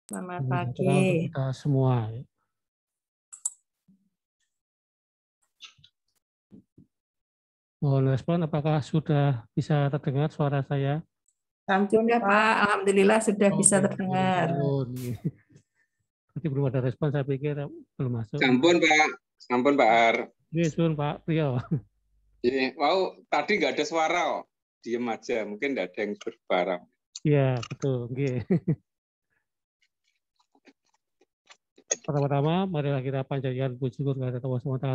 Selamat Salam pagi. sejahtera untuk kita semua. Mohon respon, apakah sudah bisa terdengar suara saya? Sampun Pak, Alhamdulillah sudah bisa Oke, terdengar. Berarti belum ada respon, saya pikir belum masuk. Sampun Pak, sampun Pak Ar. Sun Pak Priyo. Ini, wow, tadi nggak ada suara, oh. Diem aja, mungkin nggak ada yang berbarang. Iya, betul. Pertama-tama, marilah kita panjatkan puji syukur kepada Allah SWT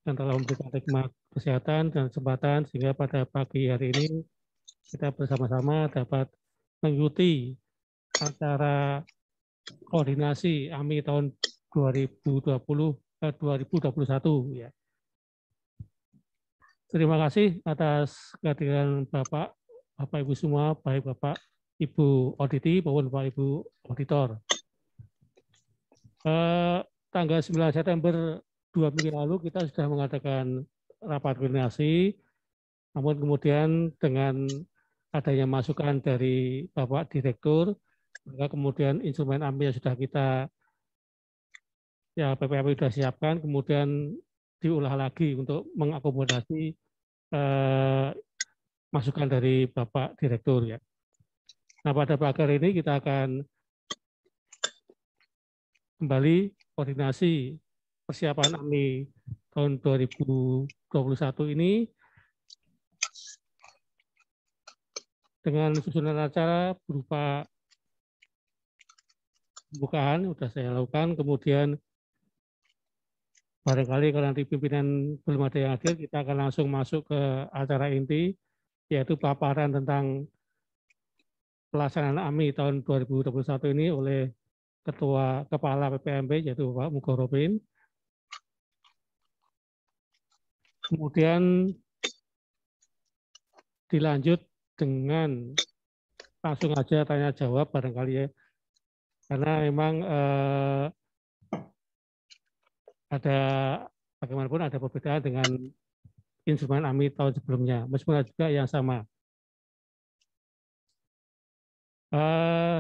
yang telah memberikan nikmat kesehatan dan kesempatan sehingga pada pagi hari ini kita bersama-sama dapat mengikuti acara koordinasi AMI tahun 2021 ya. Terima kasih atas kehadiran Bapak Ibu semua, baik Bapak Ibu Auditi maupun Bapak Ibu Auditor. Tanggal 9 September 2 minggu lalu kita sudah mengadakan rapat koordinasi, namun kemudian dengan adanya masukan dari Bapak Direktur, maka kemudian instrumen AMI yang sudah kita PPAMI sudah siapkan, kemudian diulah lagi untuk mengakomodasi masukan dari Bapak Direktur ya. Nah, pada pagi hari ini kita akan kembali koordinasi persiapan AMI tahun 2021 ini dengan susunan acara berupa pembukaan sudah saya lakukan, kemudian barangkali kalau nanti pimpinan belum ada yang hadir, kita akan langsung masuk ke acara inti, yaitu paparan tentang pelaksanaan AMI tahun 2021 ini oleh Ketua Kepala PPMP, yaitu Pak Mukhorobin. Kemudian dilanjut dengan langsung aja tanya jawab barangkali ya, karena memang ada bagaimanapun ada perbedaan dengan instrumen AMI tahun sebelumnya, meskipun ada juga yang sama.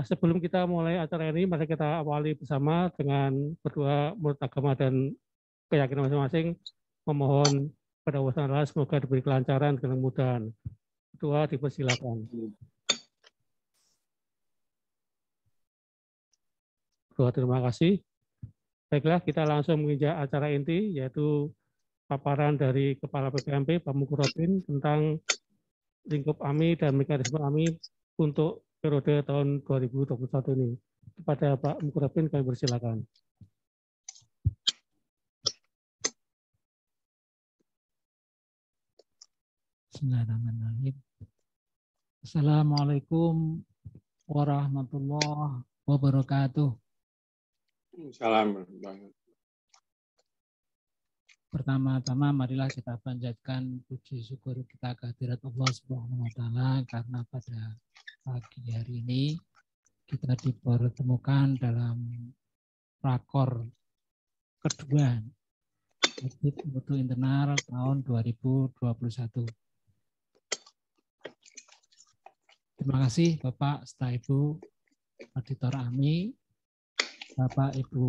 Sebelum kita mulai acara ini, mari kita awali bersama dengan berdoa menurut agama dan keyakinan masing-masing, memohon pada Allah semoga diberi kelancaran dan kemudahan. Doa dipersilakan. Doa terima kasih. Baiklah, kita langsung menginjak acara inti, yaitu paparan dari Kepala PPMP, Pak Mukhorobin, tentang lingkup AMI dan mekanisme AMI untuk periode tahun 2021 ini. Kepada Pak Mukhorobin, kami persilakan. Bismillahirrahmanirrahim. Assalamualaikum warahmatullahi wabarakatuh. Assalamualaikum. Pertama-tama marilah kita panjatkan puji syukur kita kehadirat Allah Subhanahu wa taala karena pada pagi hari ini kita dipertemukan dalam rakor kedua Audit Mutu Internal tahun 2021. Terima kasih Bapak serta Ibu Auditor AMI, Bapak Ibu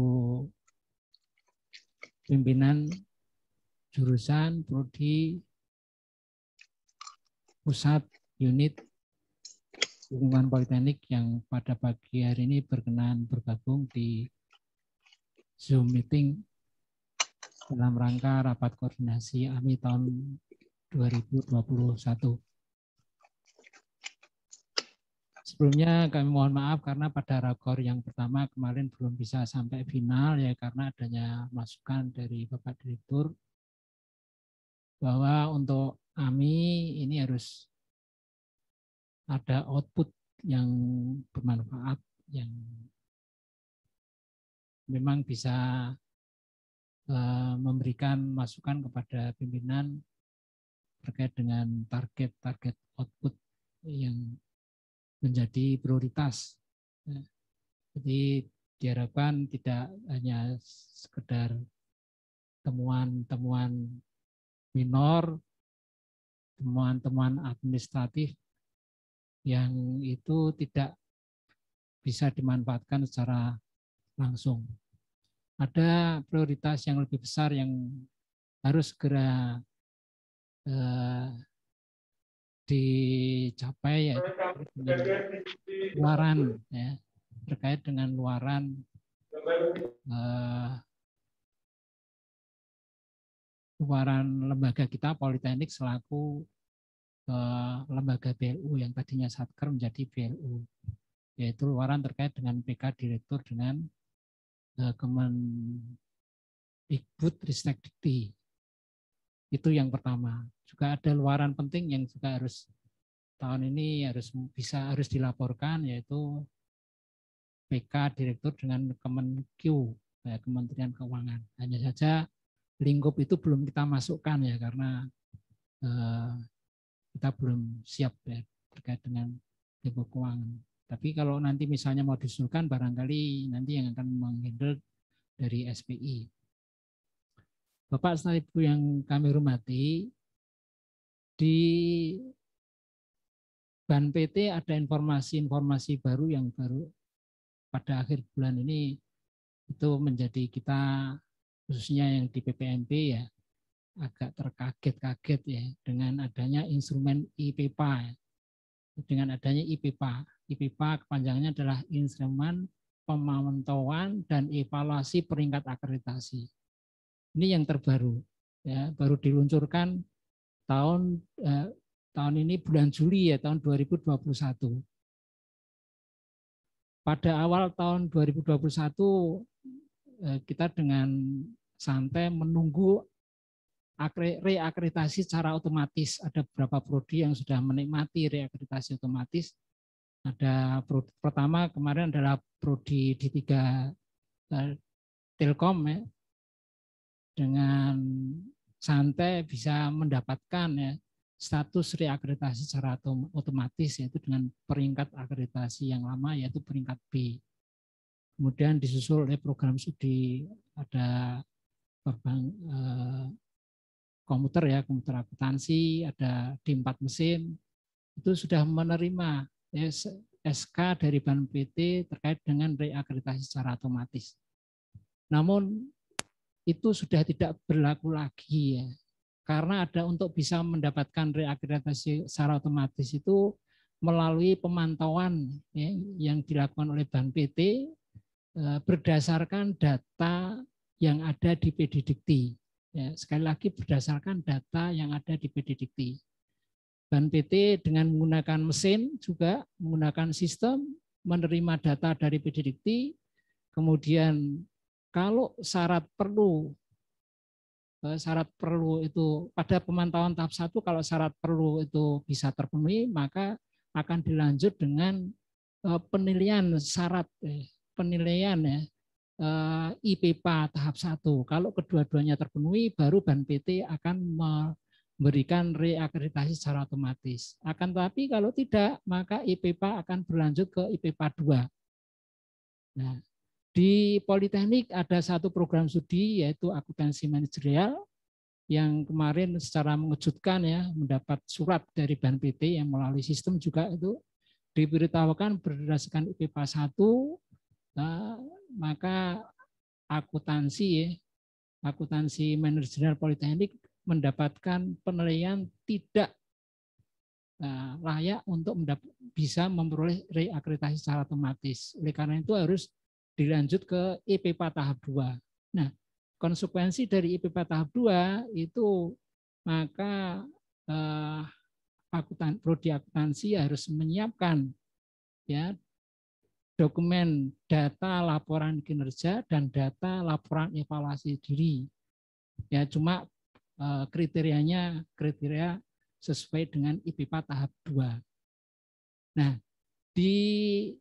pimpinan jurusan prodi pusat unit lingkungan politeknik yang pada pagi hari ini berkenan bergabung di Zoom meeting dalam rangka rapat koordinasi AMI tahun 2021. Sebelumnya kami mohon maaf karena pada rakor yang pertama kemarin belum bisa sampai final ya karena adanya masukan dari Bapak Direktur bahwa untuk AMI ini harus ada output yang bermanfaat, yang memang bisa memberikan masukan kepada pimpinan terkait dengan target-target output yang menjadi prioritas. Jadi diharapkan tidak hanya sekedar temuan-temuan minor, temuan-temuan administratif yang itu tidak bisa dimanfaatkan secara langsung. Ada prioritas yang lebih besar yang harus segera dicapai, yaitu luaran, ya, terkait dengan luaran lembaga kita Politeknik selaku lembaga BLU yang tadinya Satker menjadi BLU, yaitu luaran terkait dengan PK Direktur dengan Kemendikbud-Ristek Dikti. Itu yang pertama. Juga ada luaran penting yang juga harus tahun ini harus dilaporkan, yaitu PK Direktur dengan Kemenq, Kementerian Keuangan. Hanya saja lingkup itu belum kita masukkan ya, karena kita belum siap ya terkait dengan lingkup keuangan. Tapi kalau nanti misalnya mau disusulkan, barangkali nanti yang akan menghandle dari SPI. Bapak serta Ibu yang kami hormati, di Ban PT ada informasi-informasi baru yang baru pada akhir bulan ini itu menjadi kita, khususnya yang di PPMP ya, agak terkaget-kaget ya dengan adanya instrumen IPPA. Dengan adanya IPPA. IPPA kepanjangannya adalah Instrumen Pemantauan dan Evaluasi Peringkat Akreditasi. Ini yang terbaru, ya, baru diluncurkan tahun ini bulan Juli ya, tahun 2021. Pada awal tahun 2021 kita dengan santai menunggu reakreditasi secara otomatis. Ada beberapa prodi yang sudah menikmati reakreditasi otomatis. Ada pertama kemarin adalah prodi D3 Telkom ya, dengan santai bisa mendapatkan ya status reakreditasi secara otomatis, yaitu dengan peringkat akreditasi yang lama yaitu peringkat B. Kemudian disusul oleh program studi ada komputer ya, komputer akuntansi, ada D4 mesin, itu sudah menerima SK dari Ban PT terkait dengan reakreditasi secara otomatis. Namun itu sudah tidak berlaku lagi ya, karena ada untuk bisa mendapatkan reakreditasi secara otomatis itu melalui pemantauan ya, yang dilakukan oleh Ban PT berdasarkan data yang ada di PD Dikti. Ya, sekali lagi berdasarkan data yang ada di PD Dikti. Ban PT dengan menggunakan mesin juga menggunakan sistem menerima data dari PD Dikti, kemudian kalau syarat perlu itu pada pemantauan tahap 1, kalau syarat perlu itu bisa terpenuhi, maka akan dilanjut dengan penilaian syarat penilaian ya, IPPA tahap 1. Kalau kedua-duanya terpenuhi, baru Ban PT akan memberikan reakreditasi secara otomatis. Akan tetapi kalau tidak, maka IPPA akan berlanjut ke IPPA 2. Nah, di Politeknik ada satu program studi yaitu akuntansi manajerial yang kemarin secara mengejutkan ya mendapat surat dari Ban PT yang melalui sistem juga itu diberitahukan berdasarkan IPPA 1, maka akuntansi manajerial Politeknik mendapatkan penilaian tidak layak untuk bisa memperoleh reakreditasi secara otomatis. Oleh karena itu harus dilanjut ke IPPA tahap 2. Nah, konsekuensi dari IPPA tahap 2 itu maka prodi akuntansi harus menyiapkan ya dokumen data laporan kinerja dan data laporan evaluasi diri. Ya, cuma kriteria sesuai dengan IPPA tahap 2. Nah, di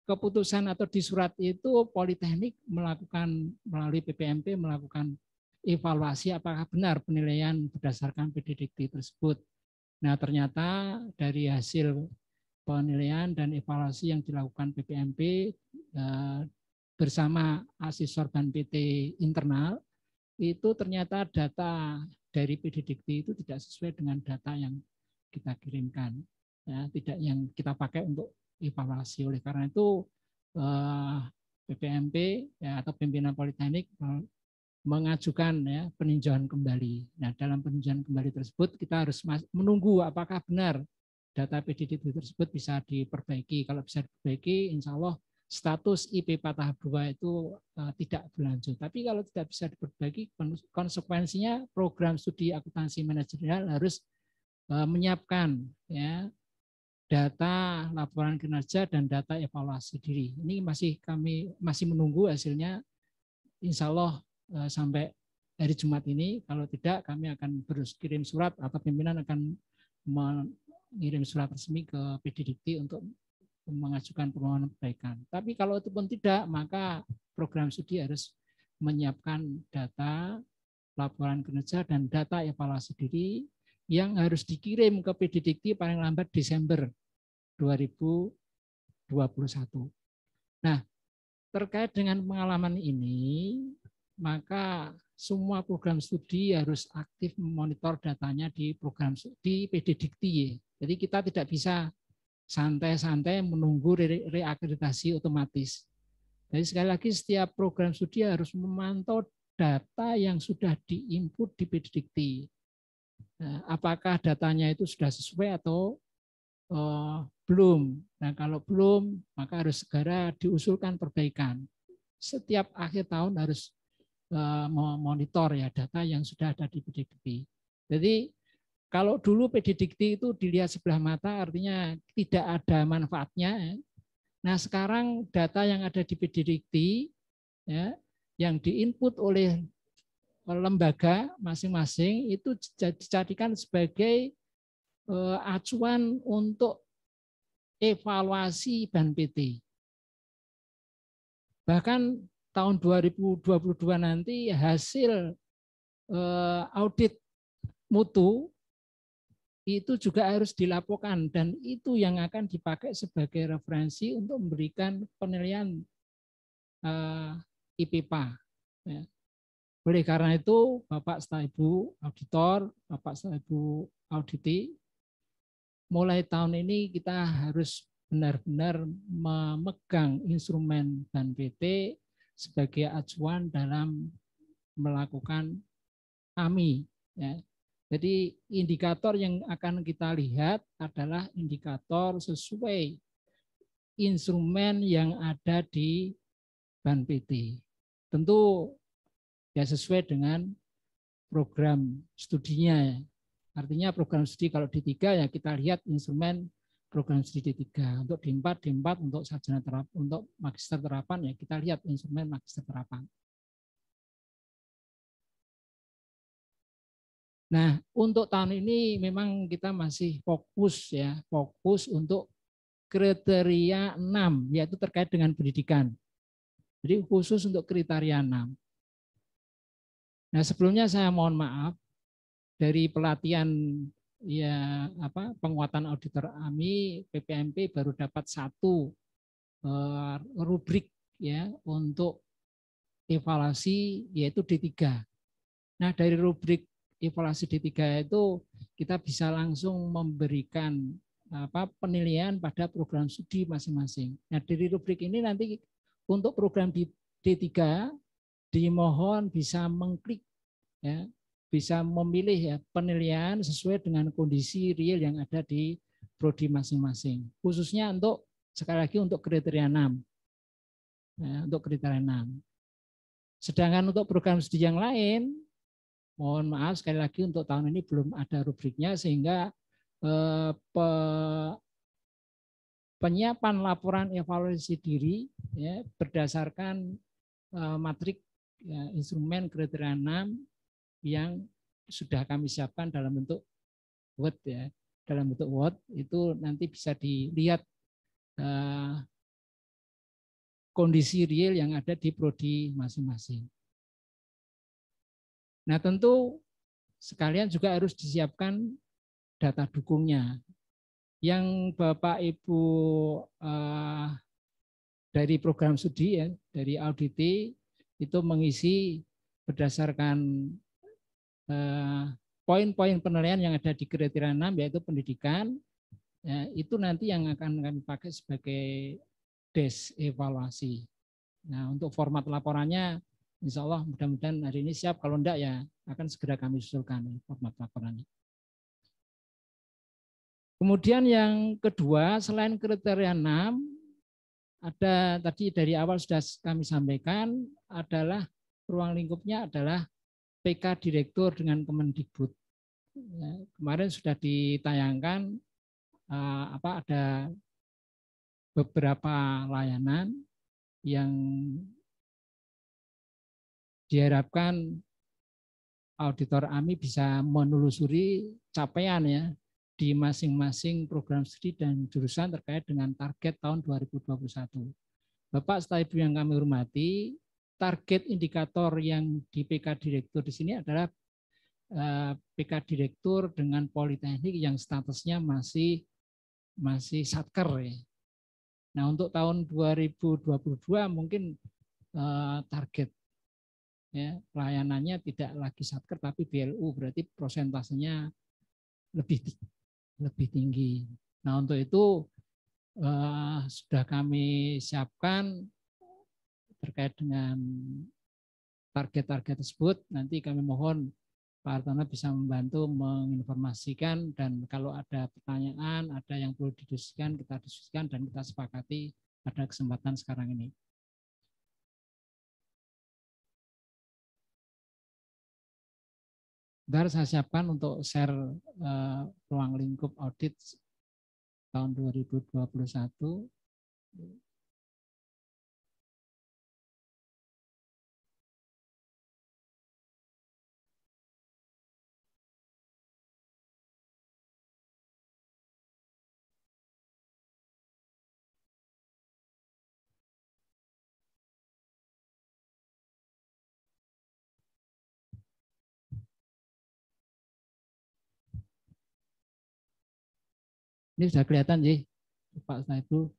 keputusan atau di surat itu Politeknik melakukan melalui PPMP melakukan evaluasi apakah benar penilaian berdasarkan PD Dikti tersebut. Nah, ternyata dari hasil penilaian dan evaluasi yang dilakukan PPMP bersama asesor Ban PT internal, itu ternyata data dari PD Dikti itu tidak sesuai dengan data yang kita kirimkan, ya, tidak yang kita pakai untuk evaluasi. Oleh karena itu PPMP ya, atau pimpinan Politeknik mengajukan ya peninjauan kembali. Nah, dalam peninjauan kembali tersebut kita harus menunggu apakah benar data PDDT tersebut bisa diperbaiki. Kalau bisa diperbaiki, insya Allah status IPPA tahap 2 itu tidak berlanjut. Tapi kalau tidak bisa diperbaiki, konsekuensinya program studi akuntansi manajerial harus menyiapkan ya data laporan kinerja dan data evaluasi diri. Ini kami masih menunggu hasilnya. Insya Allah sampai hari Jumat ini. Kalau tidak, kami akan kirim surat atau pimpinan akan mengirim surat resmi ke PDDikti untuk mengajukan permohonan perbaikan. Tapi kalau itu pun tidak, maka program studi harus menyiapkan data laporan kinerja dan data evaluasi diri yang harus dikirim ke PDDikti paling lambat Desember 2021. Nah, terkait dengan pengalaman ini, maka semua program studi harus aktif memonitor datanya di PDDikti. Jadi kita tidak bisa santai-santai menunggu reakreditasi otomatis. Jadi sekali lagi setiap program studi harus memantau data yang sudah diinput di PDDikti. Nah, apakah datanya itu sudah sesuai atau belum? Nah, kalau belum, maka harus segera diusulkan perbaikan. Setiap akhir tahun harus memonitor ya data yang sudah ada di PDDikti. Jadi kalau dulu PDDikti itu dilihat sebelah mata, artinya tidak ada manfaatnya. Nah, sekarang data yang ada di PDDikti ya, yang diinput oleh lembaga masing-masing itu dijadikan sebagai acuan untuk evaluasi BAN-PT. Bahkan tahun 2022 nanti hasil audit mutu itu juga harus dilaporkan dan itu yang akan dipakai sebagai referensi untuk memberikan penilaian IPPA. Ya. Oleh karena itu, Bapak serta Ibu auditor, Bapak serta Ibu auditi, mulai tahun ini kita harus benar-benar memegang instrumen BAN-PT sebagai acuan dalam melakukan AMI. Ya. Jadi indikator yang akan kita lihat adalah indikator sesuai instrumen yang ada di BAN-PT. Tentu ya sesuai dengan program studinya. Artinya program studi kalau D3 ya kita lihat instrumen program studi D3. Untuk D4 untuk sarjana terapan, untuk magister terapan ya kita lihat instrumen magister terapan. Nah, untuk tahun ini memang kita masih fokus untuk kriteria 6, yaitu terkait dengan pendidikan. Jadi khusus untuk kriteria 6. Nah, sebelumnya saya mohon maaf dari pelatihan penguatan auditor AMI PPMP baru dapat 1 rubrik ya untuk evaluasi yaitu D3. Nah, dari rubrik evaluasi D3 itu kita bisa langsung memberikan penilaian pada program studi masing-masing. Nah, dari rubrik ini nanti untuk program D3 dimohon bisa mengklik ya, bisa memilih ya penilaian sesuai dengan kondisi real yang ada di prodi masing-masing. Khususnya untuk sekali lagi untuk kriteria 6. Ya, untuk kriteria 6. Sedangkan untuk program studi yang lain mohon maaf sekali lagi untuk tahun ini belum ada rubriknya sehingga penyiapan laporan evaluasi diri ya, berdasarkan matrik ya, instrumen kriteria 6 yang sudah kami siapkan dalam bentuk Word ya, dalam bentuk Word itu nanti bisa dilihat kondisi real yang ada di prodi masing-masing. Nah, tentu sekalian juga harus disiapkan data dukungnya. Yang Bapak Ibu dari program studi ya, dari auditi itu mengisi berdasarkan poin-poin penilaian yang ada di kriteria 6 yaitu pendidikan, Ya, itu nanti yang akan kami pakai sebagai des evaluasi. Nah, untuk format laporannya, insya Allah mudah-mudahan hari ini siap. Kalau enggak ya akan segera kami usulkan format laporannya. Kemudian yang kedua, selain kriteria 6, ada tadi dari awal sudah kami sampaikan adalah ruang lingkupnya adalah PK Direktur dengan Kemendikbud. Ya, kemarin sudah ditayangkan ada beberapa layanan yang diharapkan auditor AMI bisa menelusuri capaian ya di masing-masing program studi dan jurusan terkait dengan target tahun 2021. Bapak, Setelah Ibu yang kami hormati, target indikator yang di PK Direktur di sini adalah PK Direktur dengan Politeknik yang statusnya masih satker ya. Nah, untuk tahun 2022 mungkin target ya, layanannya tidak lagi satker tapi BLU, berarti prosentasenya lebih tinggi. Nah, untuk itu sudah kami siapkan terkait dengan target-target tersebut. Nanti kami mohon Pak Hartono bisa membantu menginformasikan, dan kalau ada pertanyaan, ada yang perlu didiskusikan, kita diskusikan dan kita sepakati pada kesempatan sekarang ini. Bentar, saya siapkan untuk share ruang lingkup audit tahun 2021. Ini sudah kelihatan sih, Pak Ibu,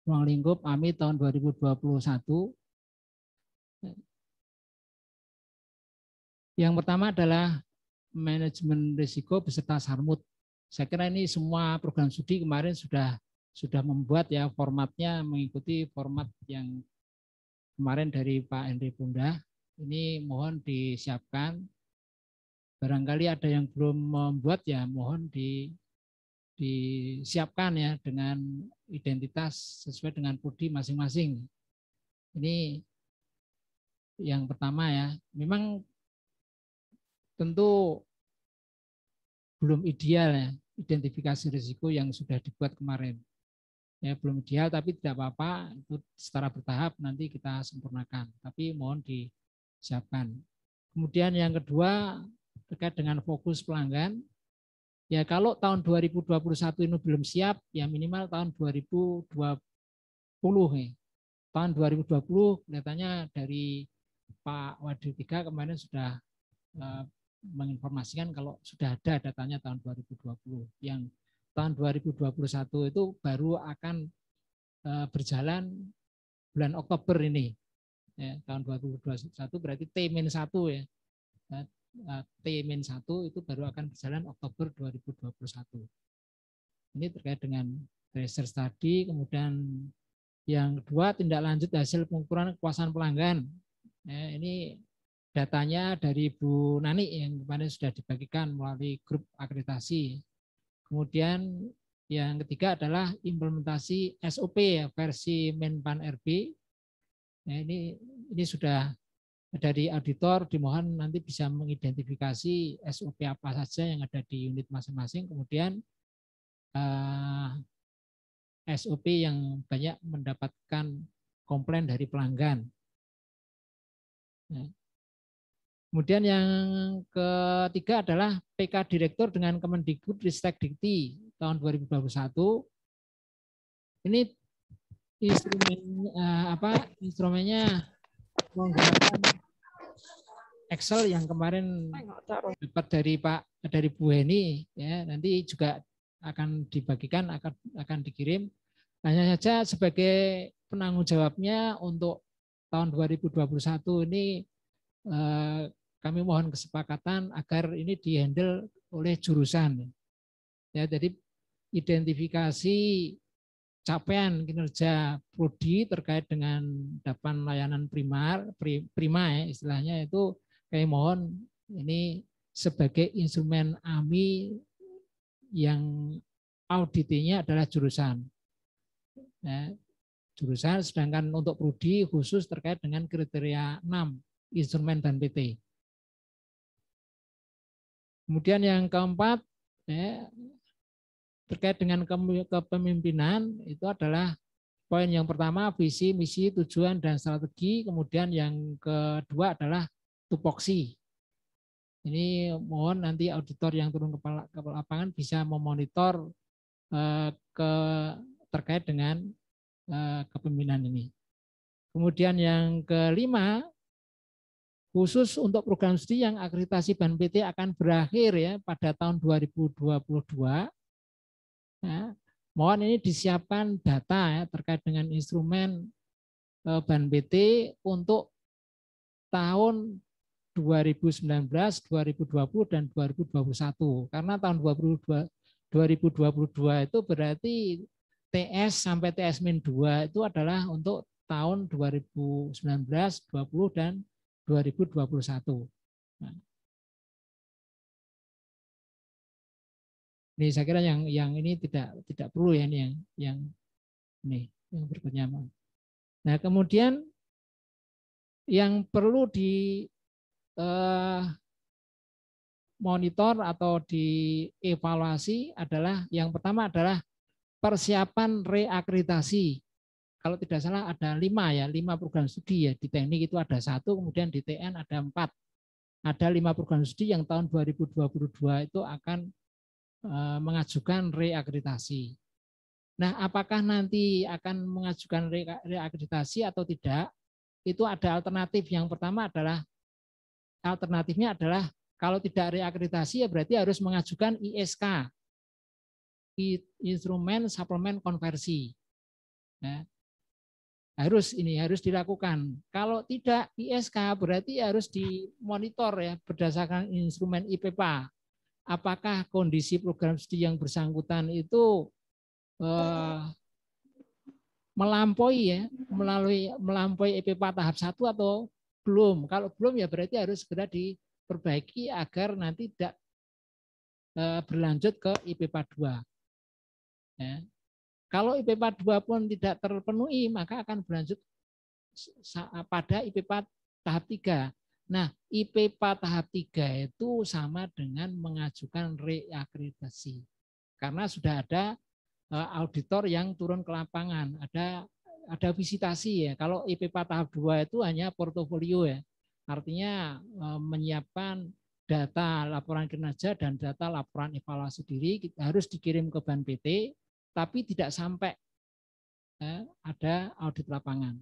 ruang lingkup AMI tahun 2021. Yang pertama adalah manajemen risiko beserta Sarmut. Saya kira ini semua program studi kemarin sudah membuat ya formatnya mengikuti format yang kemarin dari Pak Henry Punda. Ini mohon disiapkan. Barangkali ada yang belum membuat ya mohon disiapkan ya dengan identitas sesuai dengan prodi masing-masing. Ini yang pertama ya. Memang tentu belum ideal ya identifikasi risiko yang sudah dibuat kemarin. Ya belum ideal tapi tidak apa-apa, itu secara bertahap nanti kita sempurnakan. Tapi mohon disiapkan. Kemudian yang kedua terkait dengan fokus pelanggan. Ya kalau tahun 2021 ini belum siap, ya minimal tahun 2020 ya. Tahun 2020 kelihatannya dari Pak Wadir 3 kemarin sudah menginformasikan kalau sudah ada datanya tahun 2020. Yang tahun 2021 itu baru akan berjalan bulan Oktober ini. Ya, tahun 2021 berarti T-1 ya. T-1 itu baru akan berjalan Oktober 2021. Ini terkait dengan tracer study. Kemudian yang kedua, tindak lanjut hasil pengukuran kepuasan pelanggan. Ya, ini datanya dari Bu Nani yang kemarin sudah dibagikan melalui grup akreditasi. Kemudian yang ketiga adalah implementasi SOP ya, versi Menpan RB. Nah, ini sudah dari auditor dimohon nanti bisa mengidentifikasi SOP apa saja yang ada di unit masing-masing. Kemudian SOP yang banyak mendapatkan komplain dari pelanggan. Nah, kemudian yang ketiga adalah PK Direktur dengan Kemendikbud Ristek Dikti tahun 2021. Ini instrumennya menggunakan Excel yang kemarin dapat dari Bu Heni ya, nanti juga akan dibagikan, akan dikirim. Hanya saja sebagai penanggung jawabnya untuk tahun 2021 ini kami mohon kesepakatan agar ini dihandle oleh jurusan. Ya, jadi identifikasi capaian kinerja prodi terkait dengan dapan layanan prima ya, istilahnya itu kami mohon ini sebagai instrumen AMI yang auditnya adalah jurusan. Ya, jurusan, sedangkan untuk prodi khusus terkait dengan kriteria 6 instrumen dan PT. Kemudian yang keempat ya, terkait dengan kepemimpinan itu adalah poin yang pertama visi, misi, tujuan dan strategi. Kemudian yang kedua adalah tupoksi. Ini mohon nanti auditor yang turun ke lapangan bisa memonitor terkait dengan kepemimpinan ini. Kemudian yang kelima, khusus untuk program studi yang akreditasi BAN-PT akan berakhir ya pada tahun 2022. Ya, mohon ini disiapkan data ya, terkait dengan instrumen BAN-PT untuk tahun 2019, 2020, dan 2021. Karena tahun 2022 itu berarti TS sampai TS-2 itu adalah untuk tahun 2019, 20, dan 2021. Nah, ini saya kira yang ini tidak perlu ya, ini yang berikutnya. Nah, kemudian yang perlu di monitor atau dievaluasi adalah yang pertama adalah persiapan reakreditasi. Kalau tidak salah ada 5 program studi ya, di teknik itu ada 1, kemudian di TN ada 4. Ada 5 program studi yang tahun 2022 itu akan mengajukan reakreditasi. Nah, apakah nanti akan mengajukan reakreditasi atau tidak? Itu ada alternatif. Yang pertama adalah alternatifnya adalah kalau tidak reakreditasi ya berarti harus mengajukan ISK, instrumen suplemen konversi. Nah, harus dilakukan. Kalau tidak ISK berarti harus dimonitor ya berdasarkan instrumen IPPA. Apakah kondisi program studi yang bersangkutan itu melampaui IPPA tahap 1 atau belum. Kalau belum ya berarti harus segera diperbaiki agar nanti tidak berlanjut ke IPPA 2. Ya. Kalau IPPA 2 pun tidak terpenuhi maka akan berlanjut pada IPPA tahap 3. Nah, IPPA tahap 3 itu sama dengan mengajukan reakreditasi. Karena sudah ada auditor yang turun ke lapangan, ada visitasi ya. Kalau IPPA tahap 2 itu hanya portofolio ya. Artinya menyiapkan data laporan kinerja dan data laporan evaluasi diri harus dikirim ke BAN-PT, tapi tidak sampai ada audit lapangan.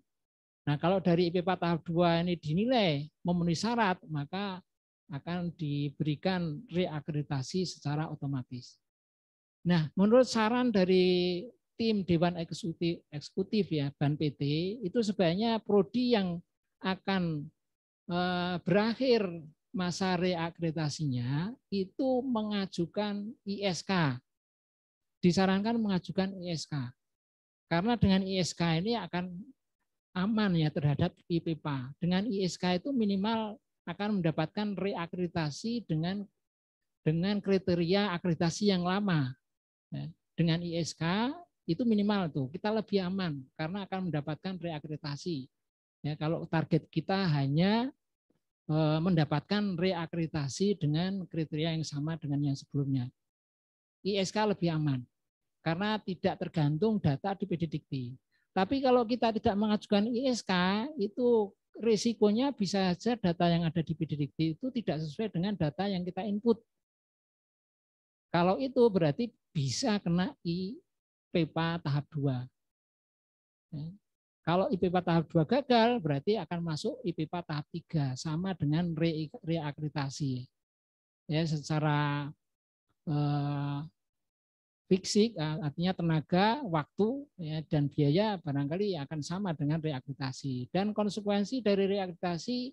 Nah, kalau dari IPPA tahap 2 ini dinilai memenuhi syarat, maka akan diberikan reakreditasi secara otomatis. Nah, menurut saran dari tim Dewan Eksekutif ya BAN-PT, itu sebaiknya prodi yang akan berakhir masa reakreditasinya itu mengajukan ISK. Disarankan mengajukan ISK. Karena dengan ISK ini akan aman ya terhadap IPPA. Dengan ISK itu minimal akan mendapatkan reakreditasi dengan kriteria akreditasi yang lama. Dengan ISK itu minimal tuh kita lebih aman karena akan mendapatkan reakreditasi. Ya, kalau target kita hanya mendapatkan reakreditasi dengan kriteria yang sama dengan yang sebelumnya. ISK lebih aman karena tidak tergantung data di PDDikti. Tapi kalau kita tidak mengajukan ISK, itu risikonya bisa saja data yang ada di PDDikti itu tidak sesuai dengan data yang kita input. Kalau itu berarti bisa kena IPPA tahap 2. Kalau IPPA tahap 2 gagal, berarti akan masuk IPPA tahap 3, sama dengan reakreditasi. Ya, secara fisik, artinya tenaga, waktu, ya, dan biaya barangkali akan sama dengan reakreditasi. Dan konsekuensi dari reakreditasi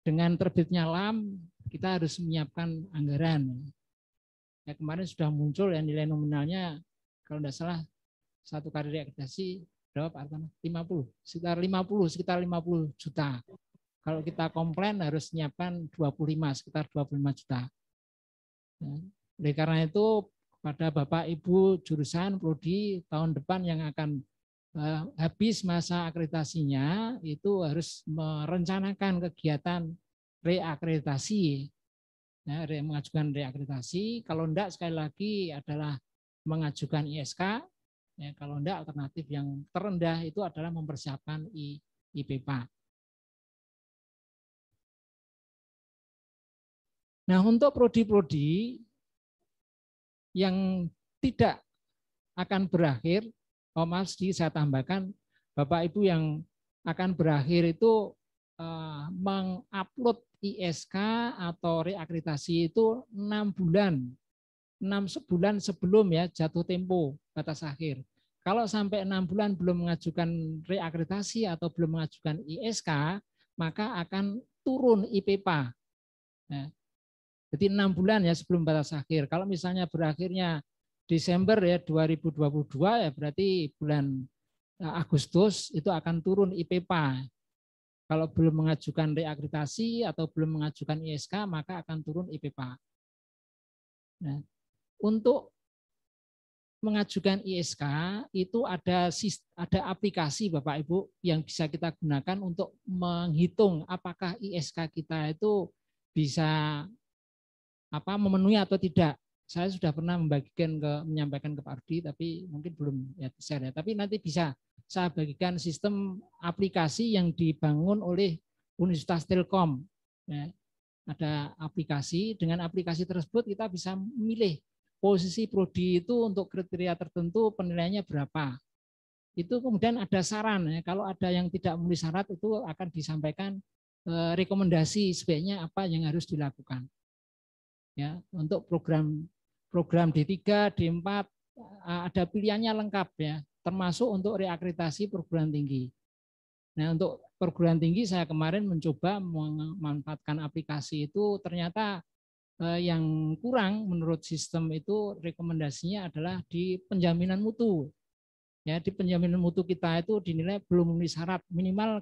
dengan terbitnya LAM, kita harus menyiapkan anggaran. Ya, kemarin sudah muncul ya nilai nominalnya kalau tidak salah satu kali reakreditasi berapa Pak Artono? 50, sekitar 50 juta. Kalau kita komplain harus menyiapkan 25, sekitar 25 juta. Ya. Oleh karena itu pada Bapak Ibu jurusan prodi tahun depan yang akan habis masa akreditasinya itu harus merencanakan kegiatan reakreditasi. Ya, mengajukan reakreditasi, kalau enggak sekali lagi adalah mengajukan ISK, ya, kalau enggak alternatif yang terendah itu adalah mempersiapkan IPPA. Nah, untuk prodi-prodi yang tidak akan berakhir, maaf saya tambahkan, Bapak Ibu yang akan berakhir itu mengupload ISK atau reakreditasi itu 6 bulan sebelum ya jatuh tempo batas akhir. Kalau sampai 6 bulan belum mengajukan reakreditasi atau belum mengajukan ISK, maka akan turun IPPA. Ya. Jadi 6 bulan ya sebelum batas akhir. Kalau misalnya berakhirnya Desember ya 2022 ya berarti bulan Agustus itu akan turun IPPA. Kalau belum mengajukan reakreditasi atau belum mengajukan ISK, maka akan turun IPPA. Nah, untuk mengajukan ISK itu ada aplikasi Bapak Ibu yang bisa kita gunakan untuk menghitung apakah ISK kita itu bisa memenuhi atau tidak. Saya sudah pernah menyampaikan ke Pak Ardi, tapi mungkin belum ya share ya. Tapi nanti bisa saya bagikan sistem aplikasi yang dibangun oleh Universitas Telkom. Ya, ada aplikasi, dengan aplikasi tersebut kita bisa memilih posisi prodi itu untuk kriteria tertentu penilaiannya berapa. Itu kemudian ada saran, ya, kalau ada yang tidak memenuhi syarat itu akan disampaikan rekomendasi sebaiknya apa yang harus dilakukan. Ya, untuk program D3, D4 ada pilihannya lengkap ya, termasuk untuk reakreditasi perguruan tinggi. Nah, untuk perguruan tinggi saya kemarin mencoba memanfaatkan aplikasi itu, ternyata yang kurang menurut sistem itu rekomendasinya adalah di penjaminan mutu. Ya, di penjaminan mutu kita itu dinilai belum memenuhi syarat, minimal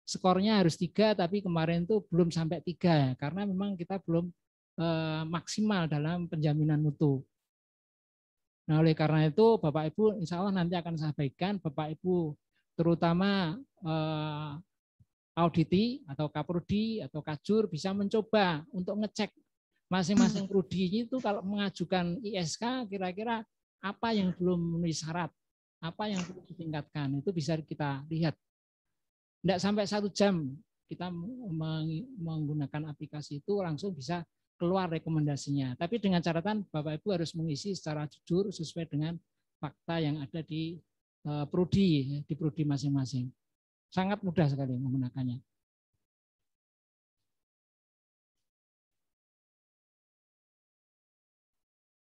skornya harus 3, tapi kemarin itu belum sampai 3 ya, karena memang kita belum maksimal dalam penjaminan mutu. Nah, oleh karena itu Bapak Ibu insya Allah nanti akan saya bagikan, Bapak Ibu terutama auditi atau kaprodi atau kajur bisa mencoba untuk ngecek masing-masing prodi itu kalau mengajukan ISK kira-kira apa yang belum memenuhi syarat, apa yang perlu ditingkatkan, itu bisa kita lihat. Tidak sampai 1 jam kita menggunakan aplikasi itu langsung bisa keluar rekomendasinya. Tapi dengan catatan Bapak Ibu harus mengisi secara jujur sesuai dengan fakta yang ada di prodi masing-masing. Sangat mudah sekali menggunakannya.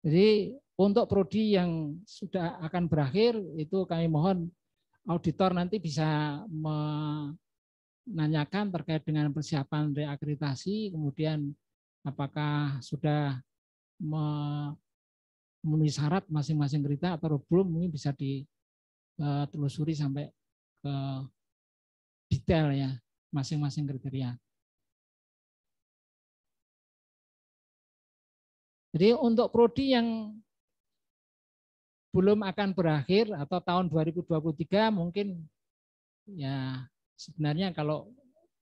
Jadi untuk prodi yang sudah akan berakhir itu kami mohon auditor nanti bisa menanyakan terkait dengan persiapan reakreditasi, kemudian apakah sudah memenuhi syarat masing-masing kriteria atau belum, mungkin bisa ditelusuri sampai ke detail ya masing-masing kriteria. Jadi untuk prodi yang belum akan berakhir atau tahun 2023 mungkin ya sebenarnya kalau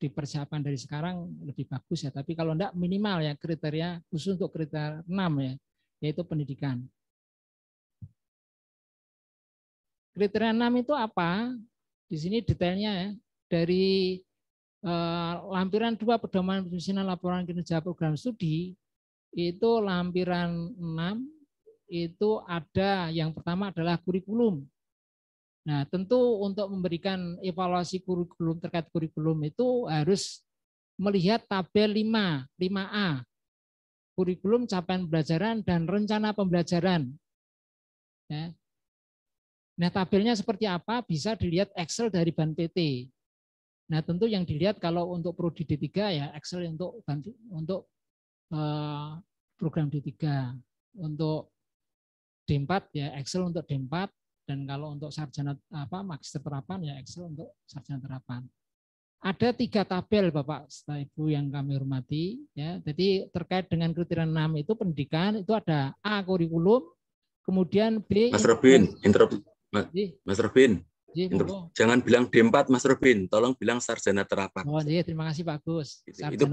dipersiapkan dari sekarang lebih bagus ya, tapi kalau enggak minimal ya kriteria khusus untuk kriteria 6 ya, yaitu pendidikan. Kriteria 6 itu apa? Di sini detailnya ya, dari lampiran 2 pedoman penyusunan laporan kinerja program studi, itu lampiran 6 itu ada yang pertama adalah kurikulum. Nah, tentu untuk memberikan evaluasi kurikulum terkait kurikulum itu harus melihat tabel 5A, kurikulum capaian pembelajaran dan rencana pembelajaran. Ya. Nah, tabelnya seperti apa bisa dilihat Excel dari Ban PT. Nah, tentu yang dilihat kalau untuk prodi D3 ya Excel untuk program D3. untuk D4 ya Excel untuk D4, dan kalau untuk sarjana magister terapan ya Excel untuk sarjana terapan. Ada 3 tabel Bapak Ibu yang kami hormati ya. Jadi terkait dengan kriteria 6 itu pendidikan itu ada A kurikulum, kemudian B Mas Robin, Mas Robin, jangan bilang D4 Mas Robin, tolong bilang sarjana terapan. Oh iya, terima kasih Pak Gus. Itu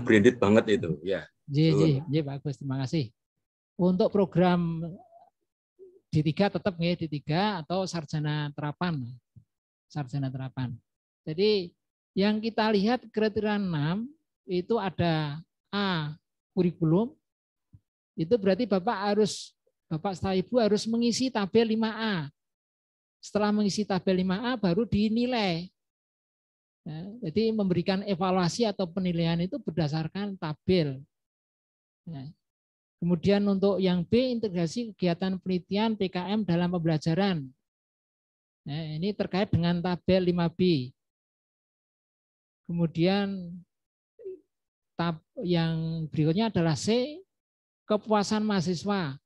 branded banget itu ya. Iya Pak Gus, terima kasih. Untuk program D3 tetap ya D3 atau sarjana terapan. Sarjana terapan. Jadi yang kita lihat kriteria 6 itu ada A kurikulum. Itu berarti Bapak setelah Ibu harus mengisi tabel 5A. Setelah mengisi tabel 5A baru dinilai. Ya, jadi memberikan evaluasi atau penilaian itu berdasarkan tabel. Ya. Kemudian untuk yang B, integrasi kegiatan penelitian PKM dalam pembelajaran. Ya, ini terkait dengan tabel 5B. Kemudian yang berikutnya adalah C, kepuasan mahasiswa.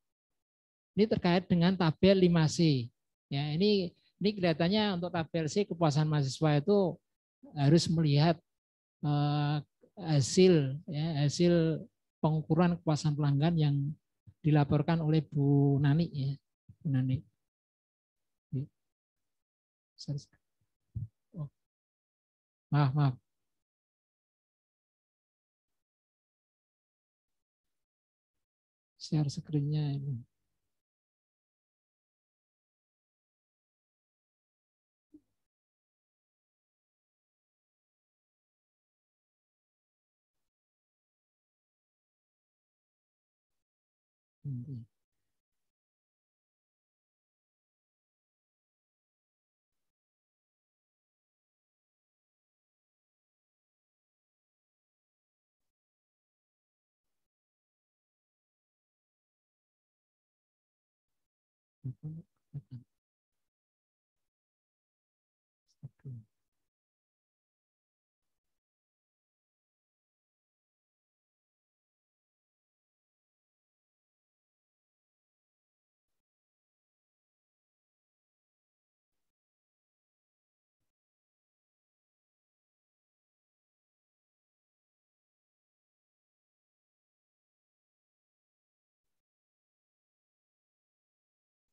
Ini terkait dengan tabel 5C. Ya, ini kelihatannya untuk tabel C kepuasan mahasiswa itu harus melihat hasil pengukuran kepuasan pelanggan yang dilaporkan oleh Bu Nani ya. Bu Nani. Oh. Maaf. Share screen-nya ini.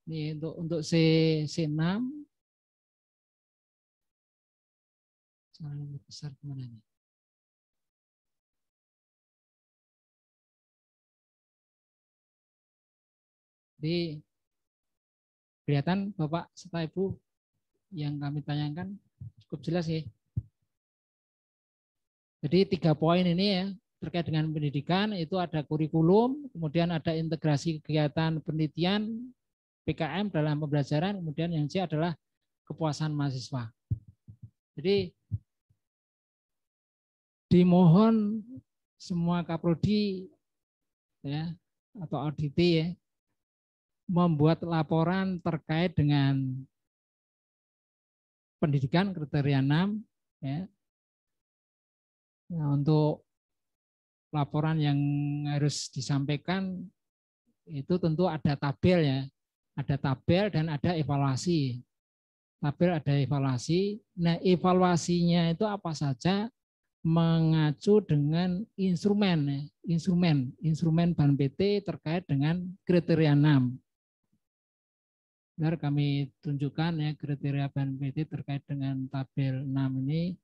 Ini untuk C6 lebih besar kemana nih? Jadi kelihatan Bapak serta Ibu yang kami tanyakan cukup jelas ya. Jadi 3 poin ini ya terkait dengan pendidikan itu ada kurikulum, kemudian ada integrasi kegiatan penelitian PKM dalam pembelajaran, kemudian yang C adalah kepuasan mahasiswa. Jadi dimohon semua kaprodi ya atau auditi ya membuat laporan terkait dengan pendidikan kriteria 6 ya. Nah, untuk laporan yang harus disampaikan itu tentu ada tabel ya. Ada tabel dan ada evaluasi. Tabel ada evaluasi. Nah, evaluasinya itu apa saja mengacu dengan instrumen Ban PT terkait dengan kriteria 6. Biar kami tunjukkan ya kriteria Ban PT terkait dengan tabel 6 ini.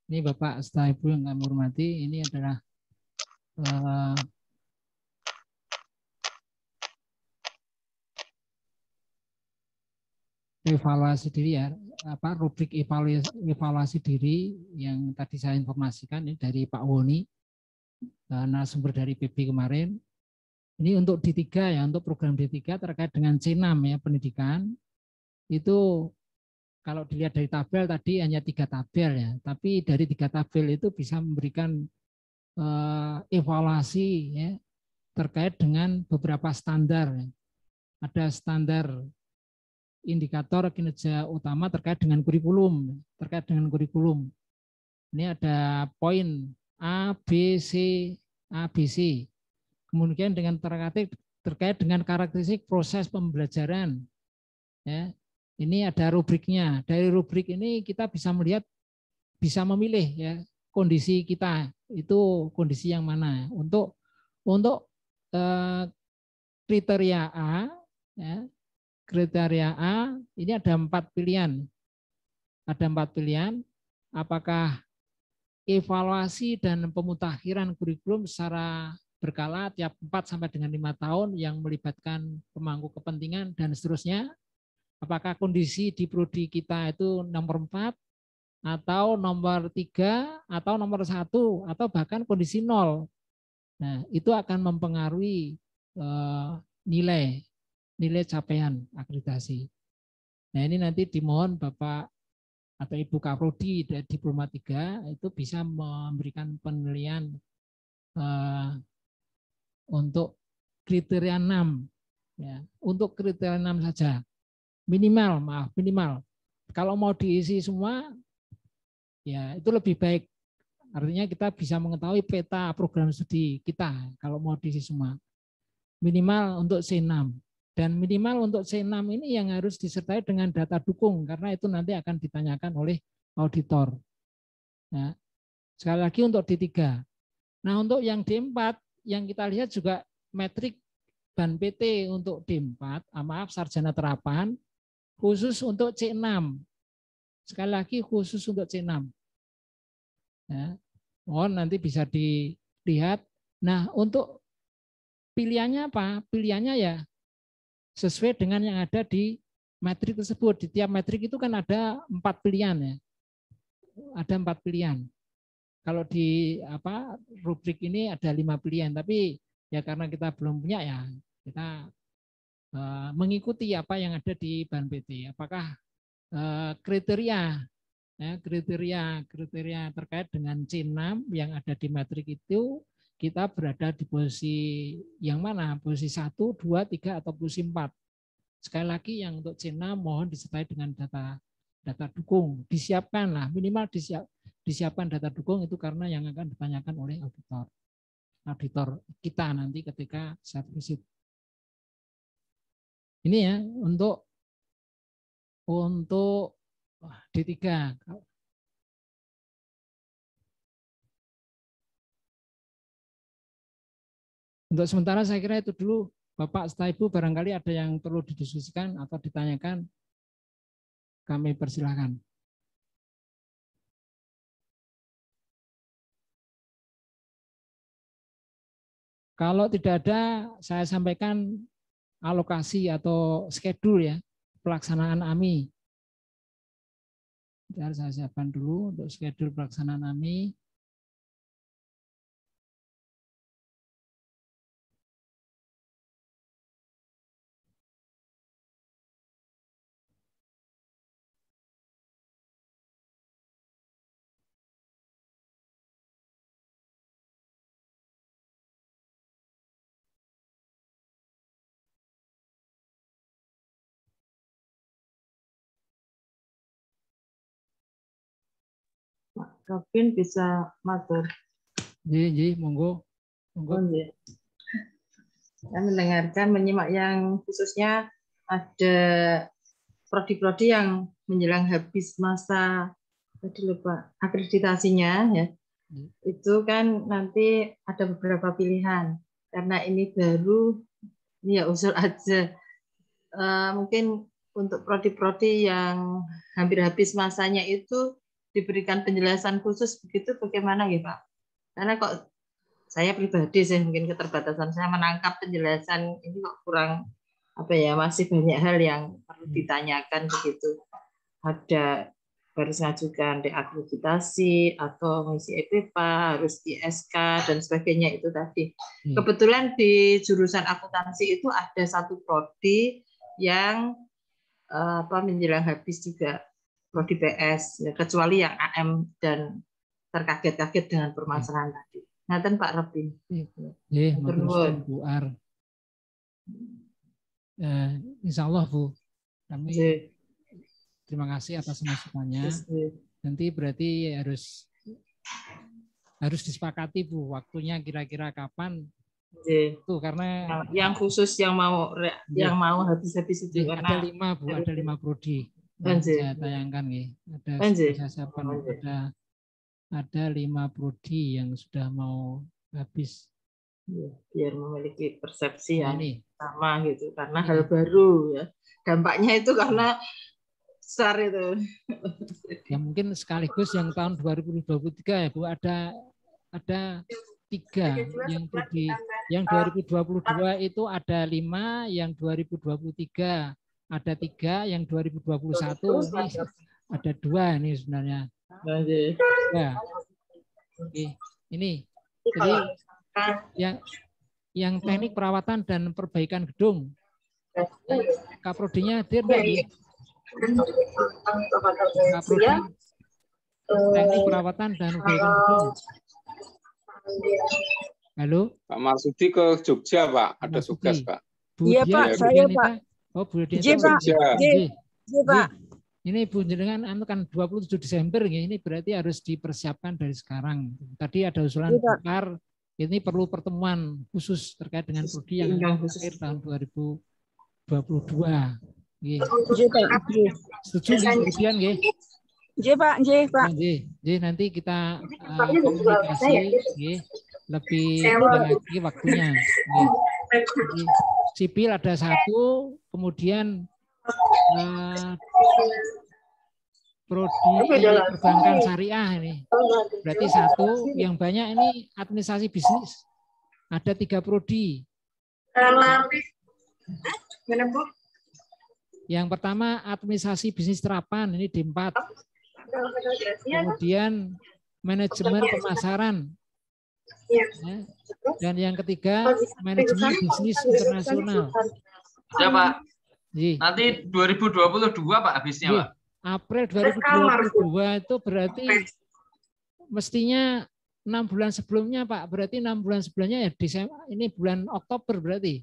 Ini Bapak serta Ibu yang kami hormati, ini adalah evaluasi diri ya, rubrik evaluasi diri yang tadi saya informasikan ini dari Pak Woni, narasumber dari PB kemarin. Ini untuk D3 ya, untuk program D3 terkait dengan C6 ya, pendidikan. Itu kalau dilihat dari tabel tadi hanya 3 tabel ya, tapi dari 3 tabel itu bisa memberikan evaluasi ya, terkait dengan beberapa standar. Ada standar indikator kinerja utama terkait dengan kurikulum. Ini ada poin A, B, C. Kemudian dengan terkait dengan karakteristik proses pembelajaran. Ya, ini ada rubriknya. Dari rubrik ini kita bisa melihat, bisa memilih ya kondisi kita itu kondisi yang mana. Untuk kriteria A, ya, kriteria A ini ada 4 pilihan. Apakah evaluasi dan pemutakhiran kurikulum secara berkala tiap 4 sampai dengan 5 tahun yang melibatkan pemangku kepentingan dan seterusnya. Apakah kondisi di prodi kita itu nomor 4 atau nomor 3 atau nomor 1 atau bahkan kondisi 0. Nah, itu akan mempengaruhi nilai capaian akreditasi. Nah, ini nanti dimohon Bapak atau Ibu Kaprodi dari Diploma 3 itu bisa memberikan penilaian untuk kriteria 6 ya, untuk kriteria 6 saja. Minimal. Kalau mau diisi semua ya itu lebih baik. Artinya kita bisa mengetahui peta program studi kita kalau mau diisi semua. Minimal untuk C6. Dan minimal untuk C6 ini yang harus disertai dengan data dukung karena itu nanti akan ditanyakan oleh auditor. Nah, sekali lagi untuk D3. Nah, untuk yang D4 yang kita lihat juga metrik Ban PT untuk D4, sarjana terapan khusus untuk C6. Sekali lagi khusus untuk C6. Ya, mohon nanti bisa dilihat. Nah, untuk pilihannya apa? Pilihannya ya sesuai dengan yang ada di metrik tersebut. Di tiap metrik itu kan ada 4 pilihan ya. Ada 4 pilihan. Kalau di rubrik ini ada 5 pilihan, tapi ya karena kita belum punya ya kita mengikuti apa yang ada di Ban PT. Apakah kriteria terkait dengan C6 yang ada di metrik itu kita berada di posisi yang mana? Posisi 1, 2, 3 atau posisi 4. Sekali lagi yang untuk C6 mohon disertai dengan data dukung. Disiapkanlah, minimal disiapkan data dukung itu karena yang akan ditanyakan oleh auditor kita nanti ketika site visit. Ini ya untuk D3. Untuk sementara saya kira itu dulu Bapak serta Ibu barangkali ada yang perlu didiskusikan atau ditanyakan, kami persilahkan. Kalau tidak ada, saya sampaikan alokasi atau schedule ya pelaksanaan AMI. Bentar, saya siapkan dulu untuk schedule pelaksanaan AMI. Robin bisa matur. Ji, monggo. Monggo. Saya mendengarkan, menyimak yang khususnya ada prodi-prodi yang menjelang habis masa tadi lupa akreditasinya ya. Itu kan nanti ada beberapa pilihan. Karena ini baru, ini ya usul aja. Mungkin untuk prodi-prodi yang hampir habis masanya itu diberikan penjelasan khusus begitu bagaimana ya Pak? Karena kok saya pribadi sih mungkin keterbatasan saya menangkap penjelasan ini kok kurang apa ya, masih banyak hal yang perlu ditanyakan begitu. Ada harus ngajukan reakreditasi atau mengisi EPPA, harus ISK dan sebagainya itu tadi. Kebetulan di jurusan akuntansi itu ada satu prodi yang menjelang habis juga, prodi PS, ya, kecuali yang AM dan terkaget-kaget dengan permasalahan tadi. Ngaten Pak Robin. Nggih, matur nuwun Bu Ar. Insya Allah Bu, kami terima kasih atas masukannya. Nanti berarti harus disepakati Bu, waktunya kira-kira kapan. Tuh karena yang khusus yang mau habis-habis itu ada 5 Bu, ada 5 prodi. Saya tayangkan nih. Saya siapkan ada 5 prodi yang sudah mau habis. Biar memiliki persepsi yang ini sama gitu, karena hal baru ya. Dampaknya itu karena besar itu. Ya mungkin sekaligus yang tahun 2023 ya Bu, ada 3 yang prodi, yang 2022 itu ada 5, yang 2023 ada 3, yang 2021 ini ada 2 ini sebenarnya. Ya. Oke. Ini jadi yang teknik perawatan dan perbaikan gedung. Kaprodinya hadir enggak? Kaprodi teknik perawatan dan perbaikan gedung. Halo? Pak Marsudi ke Jogja, Pak. Ada tugas, Pak. Iya, Pak. Saya, Pak. Oh, Bu Dian. Iya, Pak. Iya, Pak. Ini Bu jenengan kan 27 Desember ini berarti harus dipersiapkan dari sekarang. Tadi ada usulan besar, ini perlu pertemuan khusus terkait dengan prodi yang akhir tahun 2022. Nggih. Setuju kemudian nggih. Nggih, Pak. Nggih, Pak. Nggih, nanti kita komunikasi nggih lebih lagi waktunya. Nggih. Jadi, sipil ada 1, kemudian prodi perbankan syariah ini berarti 1, yang banyak ini administrasi bisnis ada 3 prodi. Yang pertama administrasi bisnis terapan ini D4, kemudian manajemen pemasaran ya. Dan yang ketiga manajemen bisnis internasional ya Pak. Nanti 2022 Pak habisnya Pak. April 2022 itu berarti mestinya 6 bulan sebelumnya Pak. Berarti 6 bulan sebelumnya ya Desember, ini bulan Oktober berarti.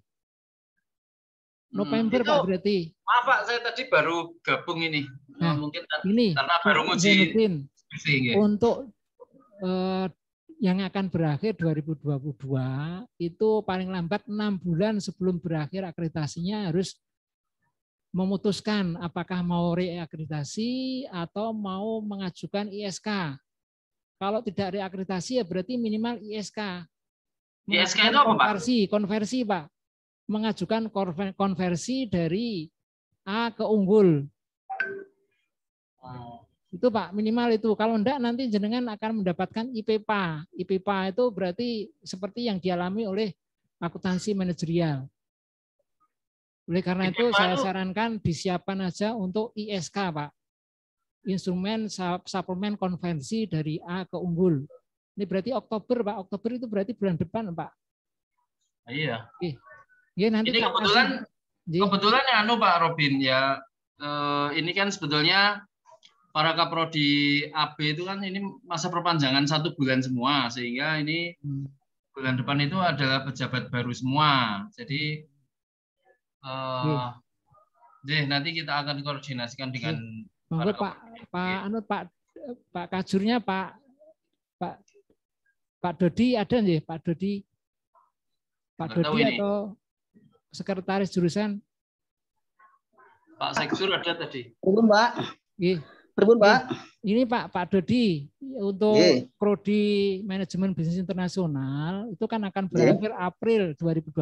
November Pak berarti. Maaf Pak, saya tadi baru gabung ini. Nah, mungkin ini karena baru nguji. Untuk yang akan berakhir 2022 itu paling lambat 6 bulan sebelum berakhir akreditasinya harus memutuskan apakah mau reakreditasi atau mau mengajukan ISK. Kalau tidak reakreditasi ya berarti minimal ISK. ISK itu apa Pak? Konversi Pak. mengajukan konversi dari A ke unggul. Itu Pak, minimal itu. Kalau enggak nanti jenengan akan mendapatkan IPPA. IPPA itu berarti seperti yang dialami oleh akuntansi manajerial. Oleh karena itu saya sarankan disiapkan aja untuk ISK Pak. Instrumen suplemen konversi dari A ke unggul. Ini berarti Oktober Pak. Oktober itu berarti bulan depan Pak. Iya. Ya, nanti ini kebetulan ya Pak Robin ya, ini kan sebetulnya para kaprodi AB itu kan ini masa perpanjangan 1 bulan semua, sehingga ini bulan depan itu adalah pejabat baru semua. Jadi nanti kita akan koordinasikan dengan Pak Kajurnya Pak Dodi ada nih, Pak Dodi atau sekretaris jurusan? Pak Sekjur ada tadi. Betul, Pak. Betul, Pak. Ini Pak Dodi untuk prodi manajemen bisnis internasional itu kan akan berakhir April 2022.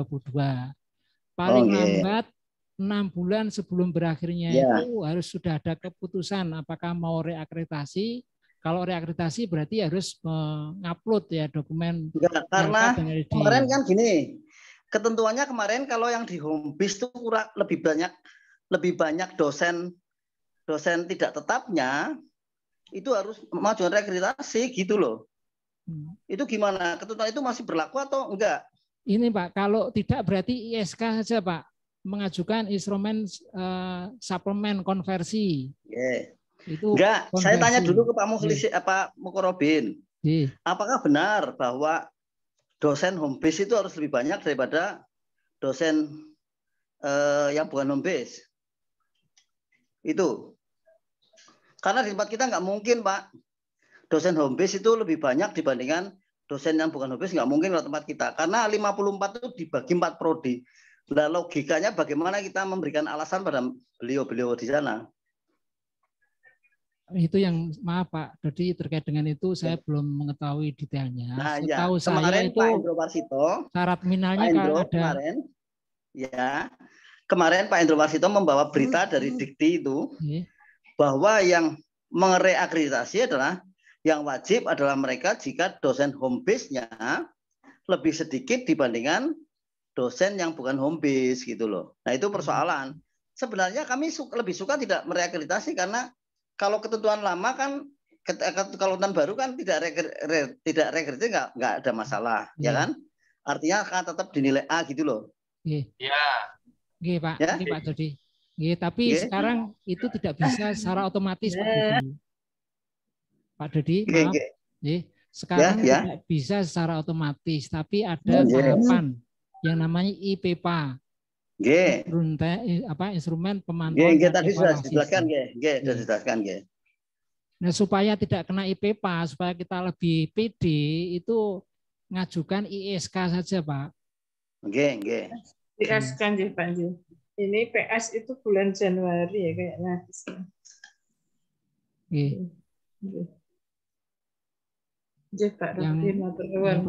Paling lambat 6 bulan sebelum berakhirnya itu harus sudah ada keputusan apakah mau reakreditasi. Kalau reakreditasi berarti harus mengupload ya dokumen. Karena kemarin kan gini, ketentuannya kemarin kalau yang di home base itu kurang lebih banyak dosen tidak tetapnya itu harus mengajukan reakreditasi gitu loh. Itu gimana? Ketentuan itu masih berlaku atau enggak? Ini Pak, kalau tidak berarti ISK saja Pak, mengajukan instrumen suplemen konversi. Itu enggak, konversi. Saya tanya dulu ke Pak Mukhlis, Pak Mukorobin. Apakah benar bahwa dosen home base itu harus lebih banyak daripada dosen yang bukan home base? Itu. Karena di tempat kita nggak mungkin, Pak. Dosen home base itu lebih banyak dibandingkan dosen yang bukan home base, nggak mungkin kalau tempat kita. Karena 54 itu dibagi 4 prodi. Nah, logikanya bagaimana kita memberikan alasan pada beliau-beliau di sana? Itu yang maaf Pak, jadi terkait dengan itu saya belum mengetahui detailnya. Nah, setahu kemarin saya itu Pak Indro Warsito, syarat minalnya kan ada. Kemarin Pak Indro Warsito membawa berita dari Dikti itu bahwa yang mereakreditasi adalah yang wajib adalah mereka jika dosen home base-nya lebih sedikit dibandingkan dosen yang bukan home base gitu loh. Nah itu persoalan. Sebenarnya kami lebih suka tidak mereakreditasi karena kalau ketentuan lama kan, kalau ketentuan baru kan tidak reakreditasi nggak ada masalah, ya kan? Artinya akan tetap dinilai A gitu loh. Iya. Pak, ini Pak Dodi. Tapi sekarang itu tidak bisa secara otomatis Pak Dodi. Maaf. Sekarang tidak bisa secara otomatis, tapi ada tahapan yang namanya IPPA. Instrumen pemantauan. Tadi sudah dijelaskan, Nah, supaya tidak kena IPPA, supaya kita lebih pede, itu ngajukan ISK saja, Pak. ISK Pak. Ini PS itu bulan Januari ya kayaknya. Yang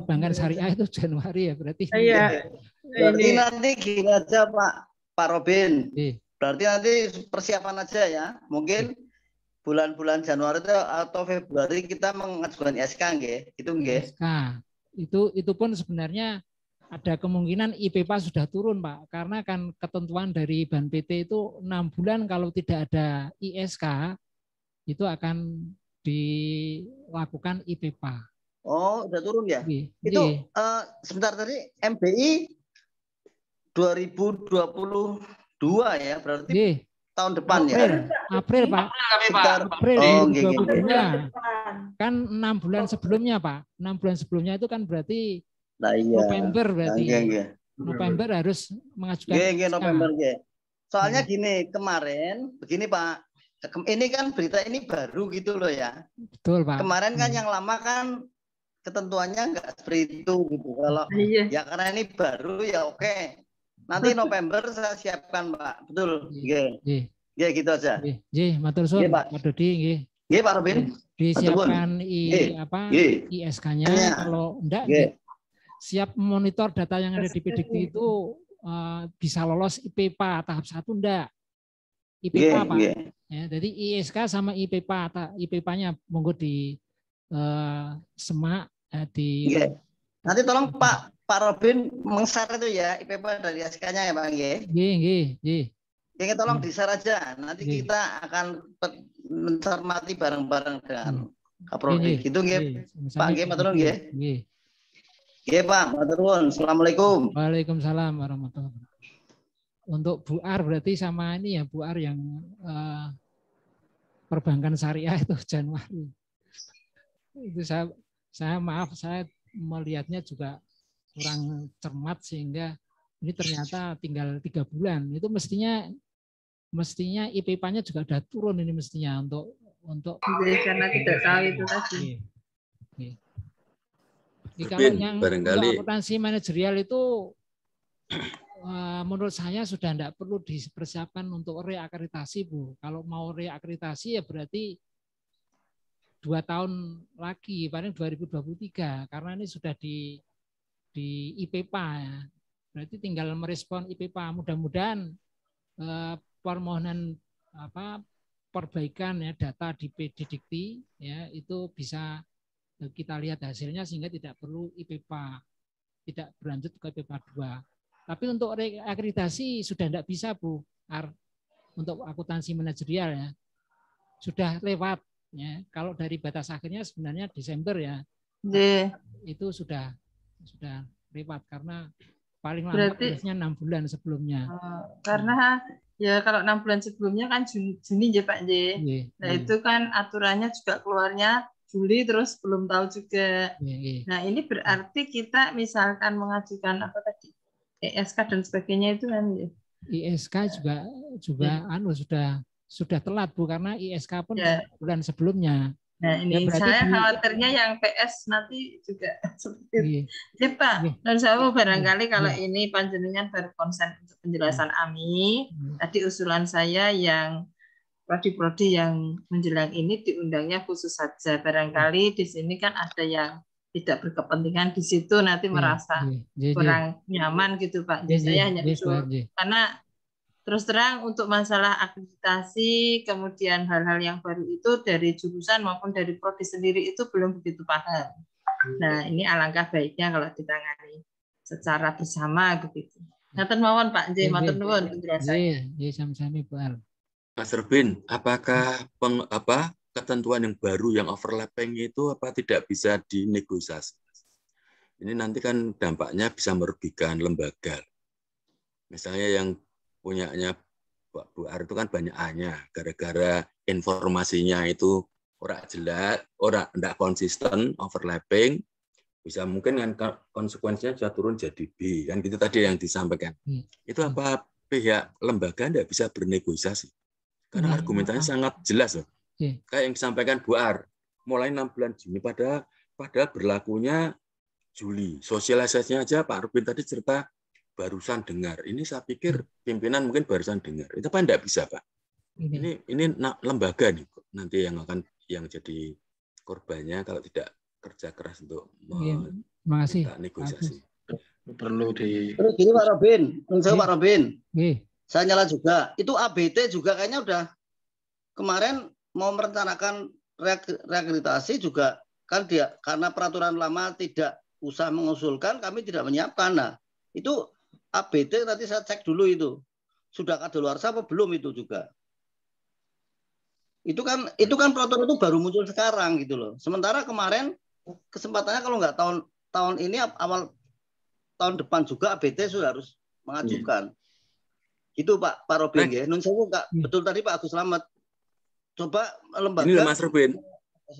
perbankan syariah itu Januari ya berarti. Iya. Berarti nanti gini aja Pak Robin. Berarti nanti persiapan aja ya. Mungkin bulan-bulan Januari atau Februari kita mengajukan SK nggih. Itu nggih. SK. Itu pun sebenarnya ada kemungkinan IPPA sudah turun, Pak. Karena kan ketentuan dari Ban PT itu 6 bulan kalau tidak ada ISK itu akan dilakukan IPPA. Oh, udah turun ya? Itu sebentar tadi MBI 2022 ya, berarti tahun depan April, Pak. April 2022. Kan 6 bulan sebelumnya, Pak. 6 bulan sebelumnya itu kan berarti November berarti. November harus mengajukan. November. Soalnya gini, kemarin begini Pak. Ini kan berita ini baru gitu loh ya. Betul, Pak. Kemarin kan yang lama kan ketentuannya enggak seperti itu gitu. Kalau ya karena ini baru ya oke. Nanti November saya siapkan, Pak. Betul. Nggih, gitu aja. Nggih, matur suwun Pak Dodi nggih. Nggih, Pak Robin. Disiapkan ISK-nya kalau enggak siap monitor data yang ada di PDG itu bisa lolos IPPA tahap 1 enggak. IPPA Pak. Ya, jadi ISK sama IPPA-nya monggo di semak di. Nanti tolong Pak Robin meng-share itu ya IPPA dari ISK-nya ya Pak. Nggih. Oke, tolong di-share aja. Nanti kita akan mencermati bareng-bareng dengan Kaprodi. Gitu nggih. Pak nggih, matur nuwun nggih. Nggih Pak, matur nuwun. Assalamualaikum. Waalaikumsalam warahmatullahi wabarakatuh. Untuk Bu Ar berarti sama ini ya Bu Ar yang perbankan syariah itu Januari. Itu saya maaf saya melihatnya juga kurang cermat sehingga ini ternyata tinggal 3 bulan. Itu mestinya IPPA-nya juga udah turun ini mestinya untuk karena tidak tahu itu tadi. Kalau yang akuntansi manajerial itu menurut saya sudah tidak perlu dipersiapkan untuk reakreditasi Bu. Kalau mau reakreditasi ya berarti 2 tahun lagi, paling 2023 karena ini sudah di IPPA ya. Berarti tinggal merespon IPPA. Mudah-mudahan permohonan perbaikan ya data di Dikti ya itu bisa kita lihat hasilnya sehingga tidak perlu IPPA, tidak berlanjut ke IPPA 2. Tapi untuk reakreditasi sudah tidak bisa Bu untuk akuntansi manajerial ya sudah lewat ya. Kalau dari batas akhirnya sebenarnya Desember ya. Itu sudah lewat karena paling lambat biasanya 6 bulan sebelumnya. Karena ya kalau 6 bulan sebelumnya kan Juni ya Pak J. Nah itu kan aturannya juga keluarnya Juli terus belum tahu juga. Nah ini berarti kita misalkan mengajukan apa tadi ISK dan sebagainya itu kan ya. ISK juga sudah telat Bu karena ISK pun bulan sebelumnya. Nah ini ya, saya khawatirnya yang PS nanti juga seperti itu. Pak, dan saya barangkali kalau ini panjenengan baru konsen untuk penjelasan AMI, tadi usulan saya yang prodi-prodi yang menjelang ini diundangnya khusus saja. Barangkali di sini kan ada yang tidak berkepentingan di situ nanti merasa kurang nyaman gitu Pak. Saya hanya usul karena terus terang untuk masalah akreditasi kemudian hal-hal yang baru itu dari jurusan maupun dari prodi sendiri itu belum begitu paham. Nah ini alangkah baiknya kalau ditangani secara bersama begitu. Ngaten mawon Pak J, matur nuwun penjelasannya. Sami-sami Bu Al. Mas Robin, apakah ketentuan yang baru yang overlapping itu tidak bisa dinegosiasi? Ini nanti kan dampaknya bisa merugikan lembaga. Misalnya yang punyanya Bu Ar itu kan banyak A-nya, gara-gara informasinya itu orang jelas, orang tidak konsisten, overlapping, bisa mungkin kan konsekuensinya bisa turun jadi B, kan gitu tadi yang disampaikan. Itu apa pihak lembaga tidak bisa bernegosiasi? Karena argumentasinya sangat jelas loh. Kayak yang disampaikan Bu Ar, mulai 6 bulan Juni padahal berlakunya Juli. Sosialisasinya aja Pak Rubin tadi cerita barusan dengar. Ini saya pikir pimpinan mungkin barusan dengar. Itu apa enggak bisa, Pak? Ini lembaga nih nanti yang jadi korbannya kalau tidak kerja keras untuk negosiasi. Perlu di. Terus gini Pak Robin, Pak Robin. Saya nyala juga. Itu ABT juga kayaknya udah kemarin mau merencanakan reakreditasi juga kan dia karena peraturan lama tidak usah mengusulkan, kami tidak menyiapkan. Nah, itu ABT nanti saya cek dulu itu. Sudah kadaluarsa apa belum itu juga. Itu kan peraturan itu baru muncul sekarang gitu loh. Sementara kemarin kesempatannya kalau nggak tahun ini awal tahun depan juga ABT sudah harus mengajukan. Gitu Pak Robin ya. Nun sewu Kak. Betul tadi Pak Agus Slamet. Coba lembaga. Ini Mas Robin.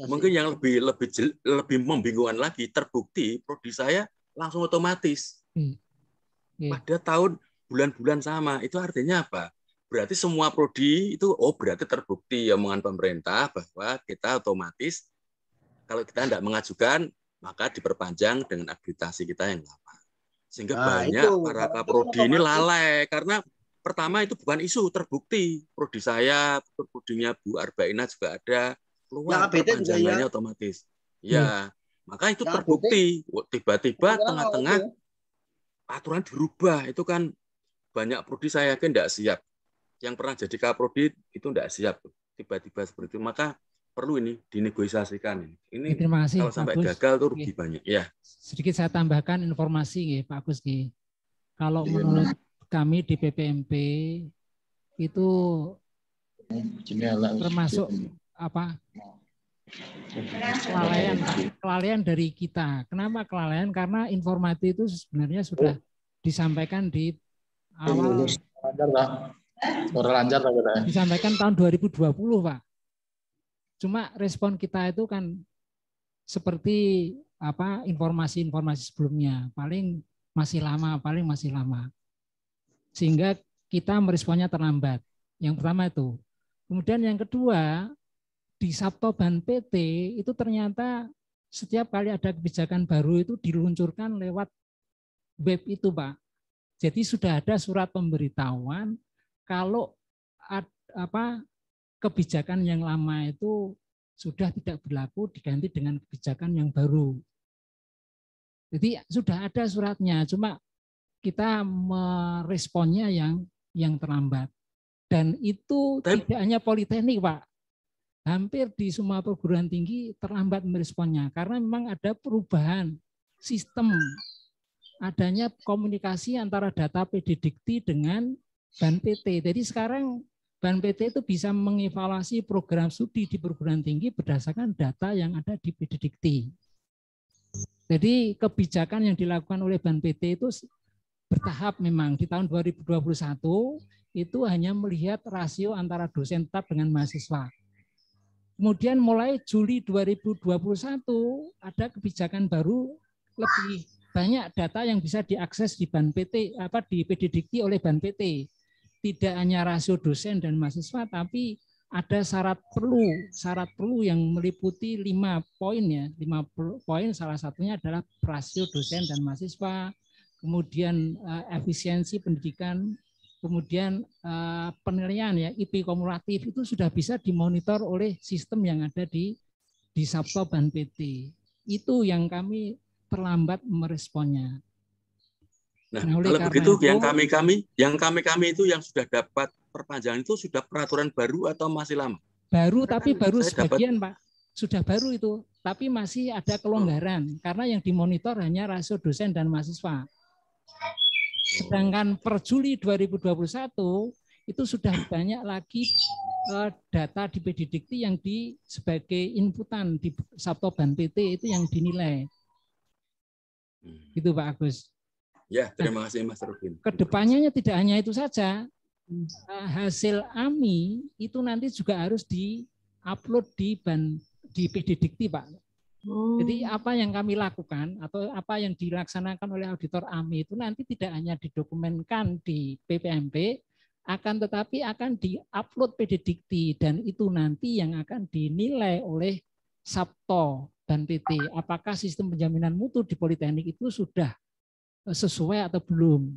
Mungkin yang lebih membingungkan lagi, terbukti prodi saya langsung otomatis. Pada tahun bulan-bulan sama. Itu artinya apa? Berarti semua prodi itu berarti terbukti omongan pemerintah bahwa kita otomatis kalau kita tidak mengajukan maka diperpanjang dengan akreditasi kita yang lama. Sehingga banyak para kaprodi ini lalai karena pertama itu bukan isu, terbukti. Prodi saya, prodinya Bu Arbaina juga ada keluar perpanjangannya otomatis. Ya, maka itu terbukti. Tiba-tiba tengah-tengah aturan dirubah. Itu kan banyak prodi saya yakin tidak siap. Yang pernah jadi kaprodi itu tidak siap. Tiba-tiba seperti itu. Maka perlu ini dinegosiasikan. Ini terima kasih, kalau sampai Pak Agus. gagal itu rugi banyak. Ya. Sedikit saya tambahkan informasi, Pak Agus. Kalau menurut kami di PPMP itu termasuk apa? Kelalaian dari kita. Kenapa kelalaian? Karena informasi itu sebenarnya sudah disampaikan di awal. Disampaikan tahun 2020, Pak. Cuma respon kita itu kan seperti apa informasi-informasi sebelumnya, paling masih lama. Sehingga kita meresponnya terlambat. Yang pertama itu. Kemudian yang kedua, di Sabtoban PT itu ternyata setiap kali ada kebijakan baru itu diluncurkan lewat web itu, Pak. Jadi sudah ada surat pemberitahuan kalau kebijakan yang lama itu sudah tidak berlaku diganti dengan kebijakan yang baru. Jadi sudah ada suratnya, cuma kita meresponnya yang terlambat. Dan itu tidak hanya Politeknik, Pak. Hampir di semua perguruan tinggi terlambat meresponnya karena memang ada perubahan sistem, adanya komunikasi antara data PDDikti dengan Ban PT. Jadi sekarang Ban PT itu bisa mengevaluasi program studi di perguruan tinggi berdasarkan data yang ada di PDDikti. Jadi kebijakan yang dilakukan oleh Ban PT itu bertahap memang. Di tahun 2021 itu hanya melihat rasio antara dosen tetap dengan mahasiswa. Kemudian mulai Juli 2021 ada kebijakan baru, lebih banyak data yang bisa diakses di Ban PT di PDDikti oleh Ban PT. Tidak hanya rasio dosen dan mahasiswa, tapi ada syarat perlu yang meliputi 5 poin ya. 5 poin, salah satunya adalah rasio dosen dan mahasiswa, kemudian efisiensi pendidikan, kemudian penilaian ya IP kumulatif itu sudah bisa dimonitor oleh sistem yang ada di Sabtoban PT. Itu yang kami terlambat meresponnya. Nah, kalau begitu itu, yang kami itu yang sudah dapat perpanjangan itu sudah peraturan baru atau masih lama? Baru, tapi baru sebagian, Pak. Sudah baru itu, tapi masih ada kelonggaran karena yang dimonitor hanya rasio dosen dan mahasiswa. Sedangkan per Juli 2021 itu sudah banyak lagi data di PDDikti yang sebagai inputan di Sabtoban PT itu yang dinilai. Gitu Pak Agus. Ya, terima kasih Mas Robin. Kedepannya tidak hanya itu saja, hasil AMI itu nanti juga harus di-upload di PDDikti, Pak. Jadi apa yang kami lakukan atau apa yang dilaksanakan oleh auditor AMI itu nanti tidak hanya didokumenkan di PPMP, akan tetapi akan di-upload PDDikti dan itu nanti yang akan dinilai oleh Sabto dan PT. Apakah sistem penjaminan mutu di Politeknik itu sudah sesuai atau belum.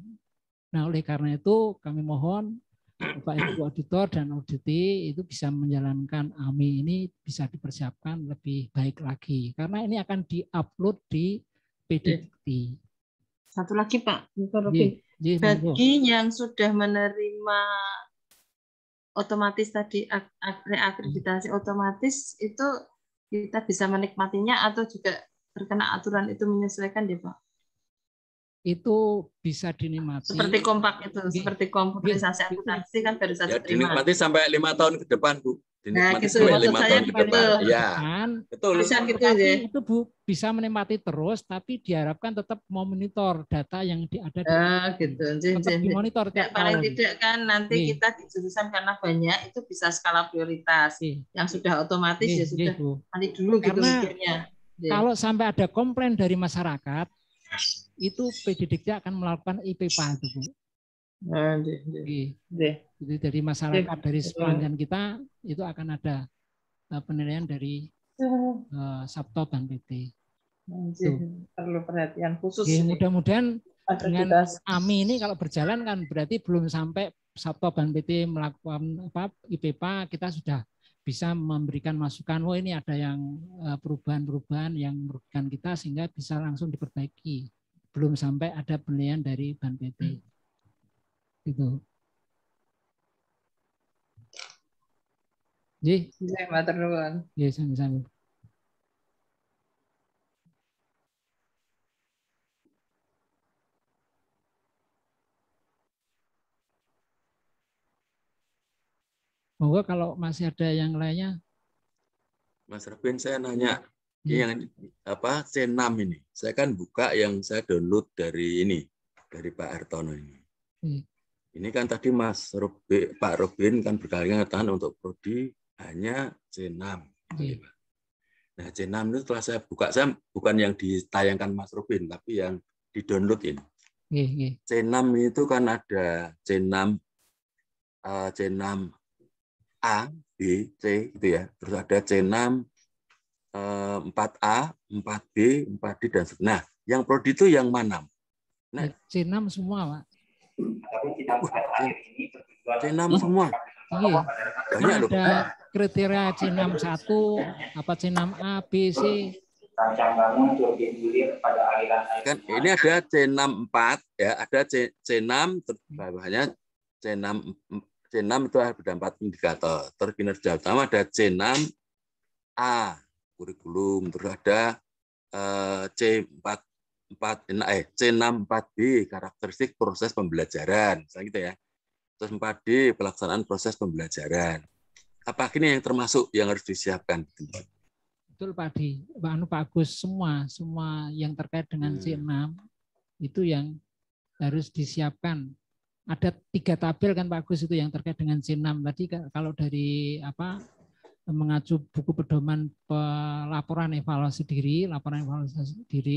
Nah, oleh karena itu kami mohon Bapak Ibu Auditor dan Auditi itu bisa menjalankan AMI ini bisa dipersiapkan lebih baik lagi. Karena ini akan di-upload di PDDikti. Satu lagi Pak, bagi yang sudah menerima otomatis tadi reakreditasi otomatis itu kita bisa menikmatinya atau juga terkena aturan itu menyesuaikan deh Pak? Itu bisa dinikmati. Seperti kompak itu, seperti komputerisasi akuntansi kan baru saja terima. Dinikmati sampai 5 tahun ke depan, Bu. Dinikmati sampai 5 tahun ke depan. Ya, betul. Itu Bu bisa menikmati terus, tapi diharapkan tetap memonitor data yang ada di tetap dimonitor. Ya, paling tidak kan nanti kita di jurusan karena banyak itu bisa skala prioritas. Yang sudah otomatis ya sudah nanti dulu gitu mikirnya. Kalau sampai ada komplain dari masyarakat, itu PDDikti akan melakukan IPPA itu, Bu. Jadi dari masyarakat, dari pelanggan kita itu akan ada penilaian dari Sabtoban PT. Perlu perhatian khusus. Mudah-mudahan dengan AMI ini kalau berjalan kan berarti belum sampai Sabtoban PT melakukan IPPA, kita sudah bisa memberikan masukan, oh ini ada yang perubahan-perubahan yang merugikan kita sehingga bisa langsung diperbaiki. Belum sampai ada penilaian dari Ban PT. Gitu. Nggih. Nggih, matur nuwun. Nggih, sami-sami. Monggo kalau masih ada yang lainnya. Mas Robin, saya nanya yang apa C6 ini. Saya kan buka yang saya download dari ini, dari Pak Hartono ini. Ini kan tadi Pak Robin kan berkali-kali mengatakan untuk prodi hanya C6. Nah, C6 itu setelah saya buka, saya bukan yang ditayangkan Mas Robin, tapi yang di-download ini. C6 itu kan ada C6 A, B, C gitu ya. Terus ada C6 4A, 4B, 4D dan seterusnya. Nah, yang prodi itu yang mana? Nah, C6 semua, Pak. C6 semua. Iya. Banyak loh. Ada kriteria C61, apa C6A, B, C. Kan ini ada C64 ya, ada C6 bawahnya C6 itu ada 4 indikator. Terkinerja utama ada C6A kurikulum, terus ada C64B karakteristik proses pembelajaran, misalnya gitu ya. Terus 4D pelaksanaan proses pembelajaran. Apa ini yang termasuk yang harus disiapkan? Betul Pak Di, Pak Agus, semua yang terkait dengan C6 itu yang harus disiapkan. Ada 3 tabel kan Pak Agus itu yang terkait dengan C6. Tadi kalau dari mengacu buku pedoman laporan evaluasi diri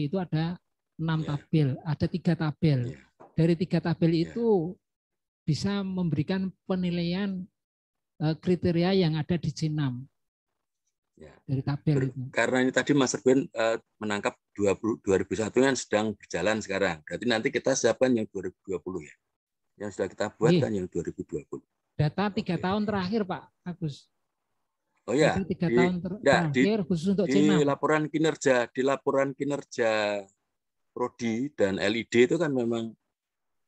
itu ada 6 tabel, ada 3 tabel. Dari 3 tabel itu bisa memberikan penilaian kriteria yang ada di C6. Dari tabel itu. Karena ini tadi Mas Robin menangkap 2001 yang sedang berjalan sekarang. Berarti nanti kita siapkan yang 2020 ya. Yang sudah kita buat kan yang 2020. Data 3 tahun terakhir Pak Agus. Oh ya, 3 tahun terakhir khusus untuk C6. Di laporan kinerja prodi dan LID itu kan memang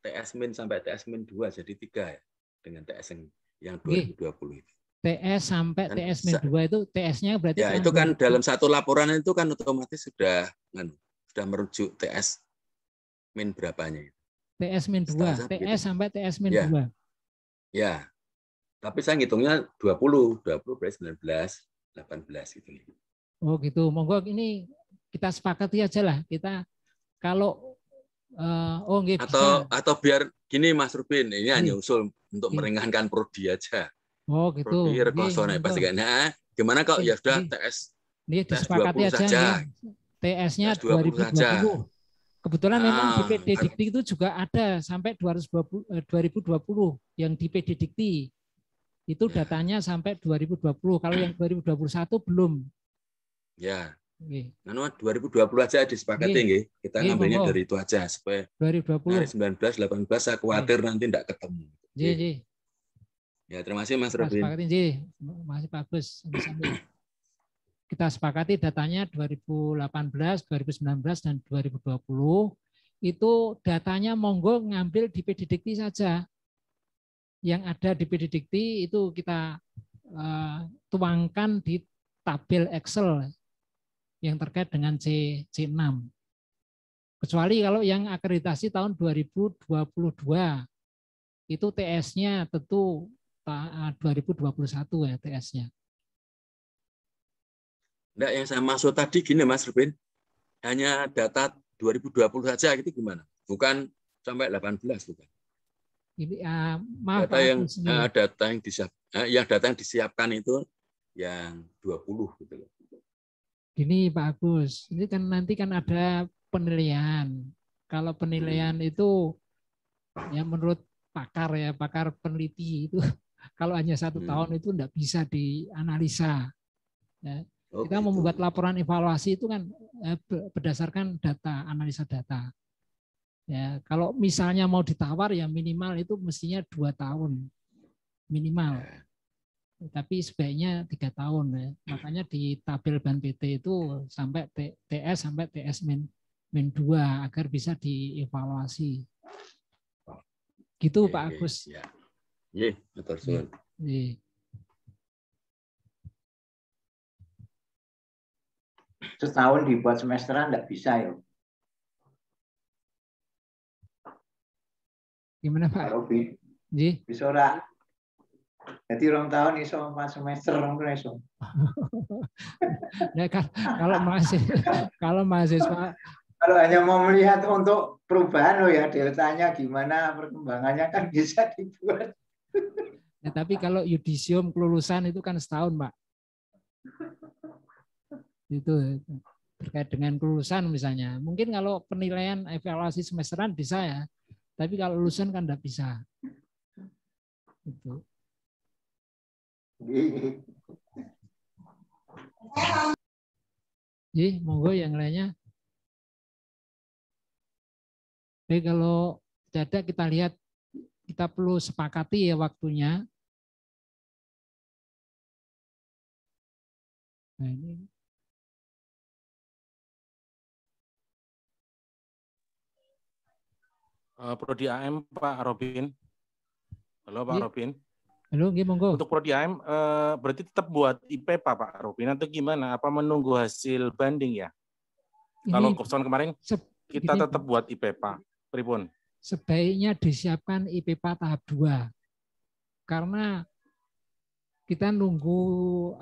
TS- sampai TS-2 jadi 3 ya dengan TS yang 2020 itu. TS sampai TS-2 itu TS-nya berarti ya itu kan dalam satu laporan itu kan otomatis sudah merujuk TS min berapanya itu. TS-2, TS sampai TS-2. Ya. Tapi saya ngitungnya 20 berarti 19, 18 gitu. Oh gitu. Monggo ini kita sepakati aja lah. Kita kalau atau biar gini Mas Robin, ini hanya usul untuk meringankan prodi aja. Oh gitu. Prodi rekoso naik pasti kan. Nah, gimana kalau ya sudah TS. Ini disepakati aja. TS-nya 2020. Saja. Kebetulan memang di PD Dikti itu juga ada sampai 2020 yang di PD Dikti. Itu datanya sampai 2020. Kalau yang 2021 belum. Ya. Nah, 2020 aja disepakati nggih. Kita ngambilnya dari itu aja supaya 2020. 19, 18 saya khawatir nanti enggak ketemu. Ya, terima kasih Mas Robin. Masih bagus. Kita sepakati datanya 2018, 2019 dan 2020. Itu datanya monggo ngambil di PD Dikti saja. Yang ada di PD Dikti itu kita tuangkan di tabel Excel yang terkait dengan C6. Kecuali kalau yang akreditasi tahun 2022 itu TS-nya tentu 2021 ya TS-nya. Enggak, yang saya maksud tadi gini Mas Robin, hanya data 2020 saja gitu gimana? Bukan sampai 18 bukan? Ini maaf data yang disiapkan itu yang 20 gitu loh. Gini Pak Agus, ini kan nanti kan ada penilaian. Kalau penilaian itu ya menurut pakar peneliti itu kalau hanya 1 tahun itu enggak bisa dianalisa. Ya. Kita membuat laporan evaluasi itu kan berdasarkan data, analisa data. Ya, kalau misalnya mau ditawar ya minimal itu mestinya 2 tahun minimal. Tapi sebaiknya 3 tahun ya. Makanya di tabel Ban PT itu sampai TS sampai TS min 2 agar bisa dievaluasi. Gitu Pak Agus. Ya. Nggih, matur suwun. Nggih. Setahun dibuat semesteran enggak bisa ya. Gimana Pak? Robin. Nggih. Bisa ora? Jadi 2 tahun iso 4 semester ngono iso. Ya kalau mahasiswa kalau hanya mau melihat untuk perubahan loh ya, deltanya gimana perkembangannya kan bisa dibuat. Ya, tapi kalau yudisium kelulusan itu kan setahun, Pak. Itu terkait dengan kelulusan misalnya. Mungkin kalau penilaian evaluasi semesteran bisa ya, tapi kalau lulusan kan tidak bisa. Itu. Jadi monggo yang lainnya. Oke, kalau tidak ada kita lihat, kita perlu sepakati ya waktunya. Nah, ini. Prodi AM Pak Robin. Halo Pak Robin. Halo, monggo. Untuk Prodi AM berarti tetap buat IPPA Pak Robin atau gimana? Apa menunggu hasil banding ya? Ini, kalau tahun kemarin kita tetap buat IPPA. Pripun? Sebaiknya disiapkan IPPA tahap 2. Karena kita nunggu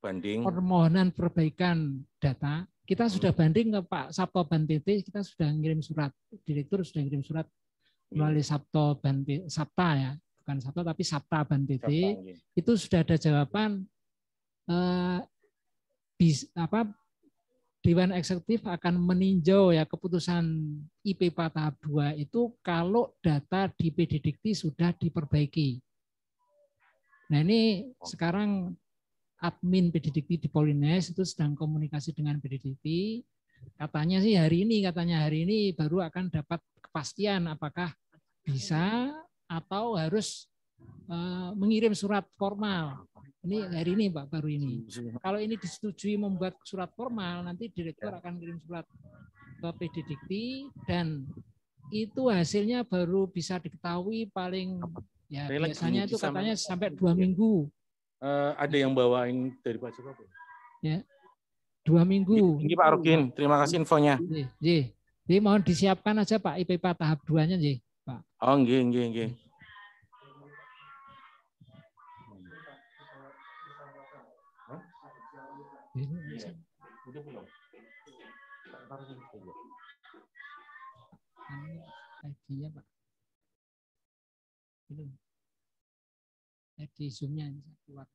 banding permohonan perbaikan data. Kita sudah banding ke Pak Sabto BAN-PT, kita sudah ngirim surat. Direktur sudah ngirim surat melalui Sabta ya, bukan Sabto tapi Sabta BAN-PT. Itu sudah ada jawaban Dewan Eksekutif akan meninjau ya keputusan IPPA tahap 2 itu kalau data di PDDikti sudah diperbaiki. Nah ini sekarang admin PDDikti di Polines itu sedang komunikasi dengan PDDikti. Katanya hari ini baru akan dapat kepastian apakah bisa atau harus mengirim surat formal. Ini hari ini Pak, baru ini. Kalau ini disetujui membuat surat formal, nanti direktur akan kirim surat ke PDDikti dan itu hasilnya baru bisa diketahui paling ya biasanya itu katanya sampai 2 minggu. Ada yang bawain dari Pak Jokowi? Ya, 2 minggu. Ini Pak Rogin, terima kasih infonya. Jadi mohon disiapkan aja Pak IPPA tahap 2-nya, Pak. Oh, nggih. Udah belum? ID-nya Pak. Belum. ID Zoom-nya bisa keluar.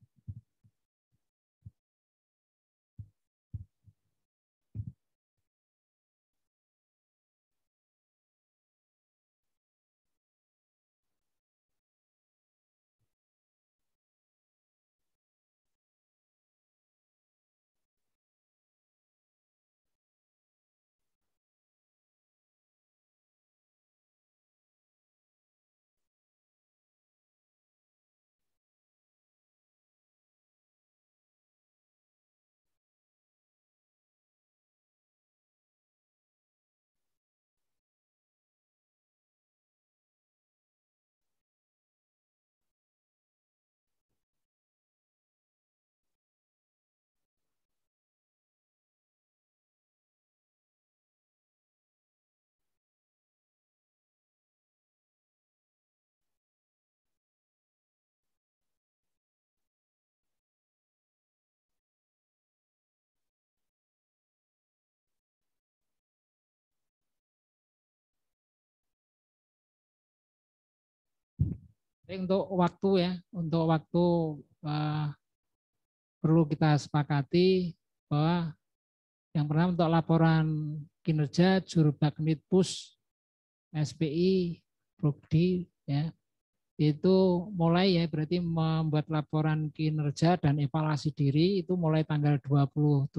Untuk waktu perlu kita sepakati bahwa yang pertama untuk laporan kinerja Jurubagnitpus SPI Prodi ya itu mulai ya berarti membuat laporan kinerja dan evaluasi diri itu mulai tanggal 27